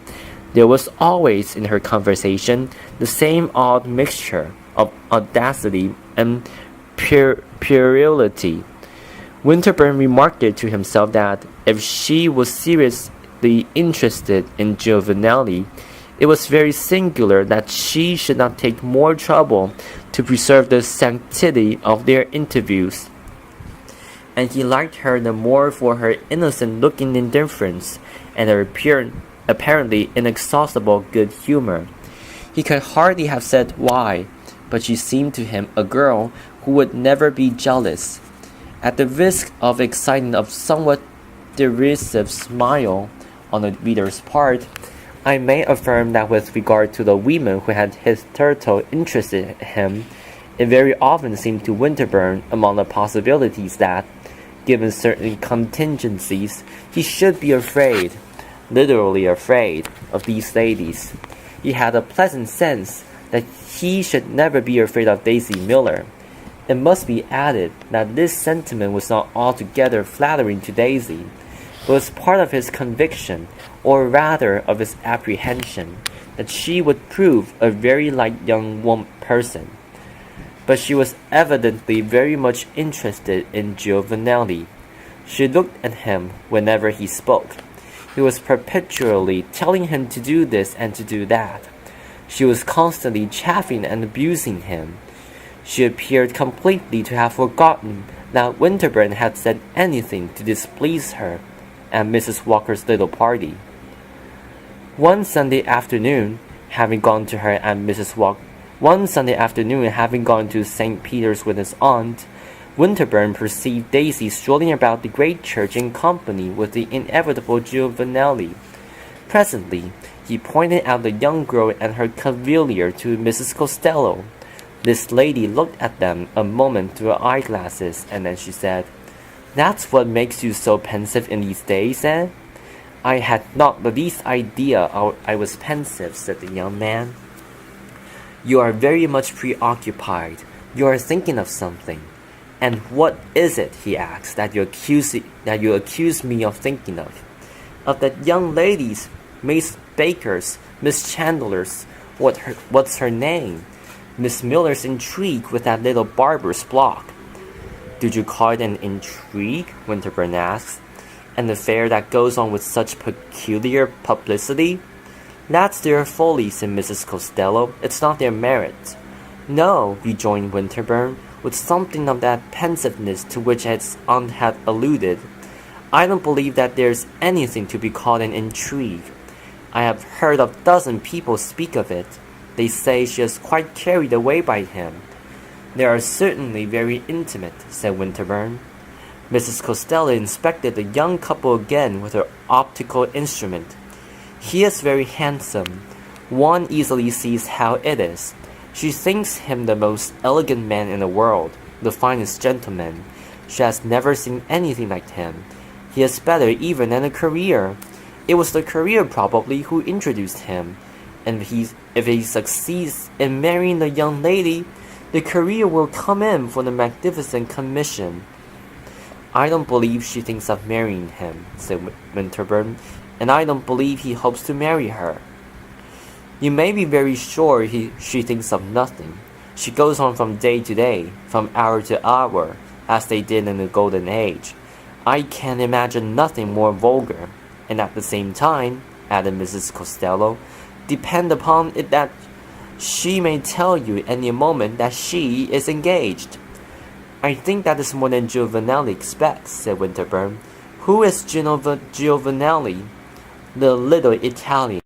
There was always in her conversation the same odd mixture of audacity and puerility. Winterbourne remarked to himself that if she was seriously interested in Giovanelli, it was very singular that she should not take more trouble to preserve the sanctity of their interviews. And he liked her the more for her innocent-looking indifference and her apparently inexhaustible good humor. He could hardly have said why, but she seemed to him a girl who would never be jealous. At the risk of exciting a somewhat derisive smile on the reader's part, I may affirm that with regard to the women who had hitherto interested him, it very often seemed to Winterbourne among the possibilities that, given certain contingencies, he should be afraid, literally afraid, of these ladies. He had a pleasant sense that he should never be afraid of Daisy Miller. It must be added that this sentiment was not altogether flattering to Daisy. It was part of his conviction, or rather of his apprehension, that she would prove a very light young person. But she was evidently very much interested in Giovanelli. She looked at him whenever he spoke. He was perpetually telling him to do this and to do that. She was constantly chaffing and abusing him. She appeared completely to have forgotten that Winterbourne had said anything to displease her at Mrs. Walker's little party. One Sunday afternoon, having gone to St. Peter's with his aunt, Winterbourne perceived Daisy strolling about the great church in company with the inevitable Giovanelli. Presently, he pointed out the young girl and her cavalier to Mrs. Costello. This lady looked at them a moment through her eyeglasses, and then she said, "That's what makes you so pensive in these days, eh?" "I had not the least idea I was pensive," said the young man. "You are very much preoccupied. You are thinking of something. And what is it," he asked, that you accuse me of thinking of?" "Of that young lady's, Miss Baker's, Miss Chandler's, what's her name? Miss Miller's intrigue with that little barber's block." "Did you call it an intrigue?" Winterbourne asked. "An affair that goes on with such peculiar publicity?" "That's their folly," said Mrs. Costello. "It's not their merit." "No," rejoined Winterbourne, with something of that pensiveness to which his aunt had alluded. "I don't believe that there's anything to be called an intrigue. I have heard a dozen people speak of it. They say she is quite carried away by him." "They are certainly very intimate," said Winterbourne. Mrs. Costello inspected the young couple again with her optical instrument. "He is very handsome. One easily sees how it is. She thinks him the most elegant man in the world, the finest gentleman. She has never seen anything like him. He is better even than a career. It was the career probably who introduced him. And if he succeeds in marrying the young lady, the career will come in for the magnificent commission." "I don't believe she thinks of marrying him," said Winterbourne, "and I don't believe he hopes to marry her." "You may be very sure she thinks of nothing. She goes on from day to day, from hour to hour, as they did in the Golden Age. I can imagine nothing more vulgar." And at the same time, added Mrs. Costello, depend upon it that she may tell you any moment that she is engaged. I think that is more than Giovanelli expects, said Winterbourne. Who is Giovanelli? The little Italian.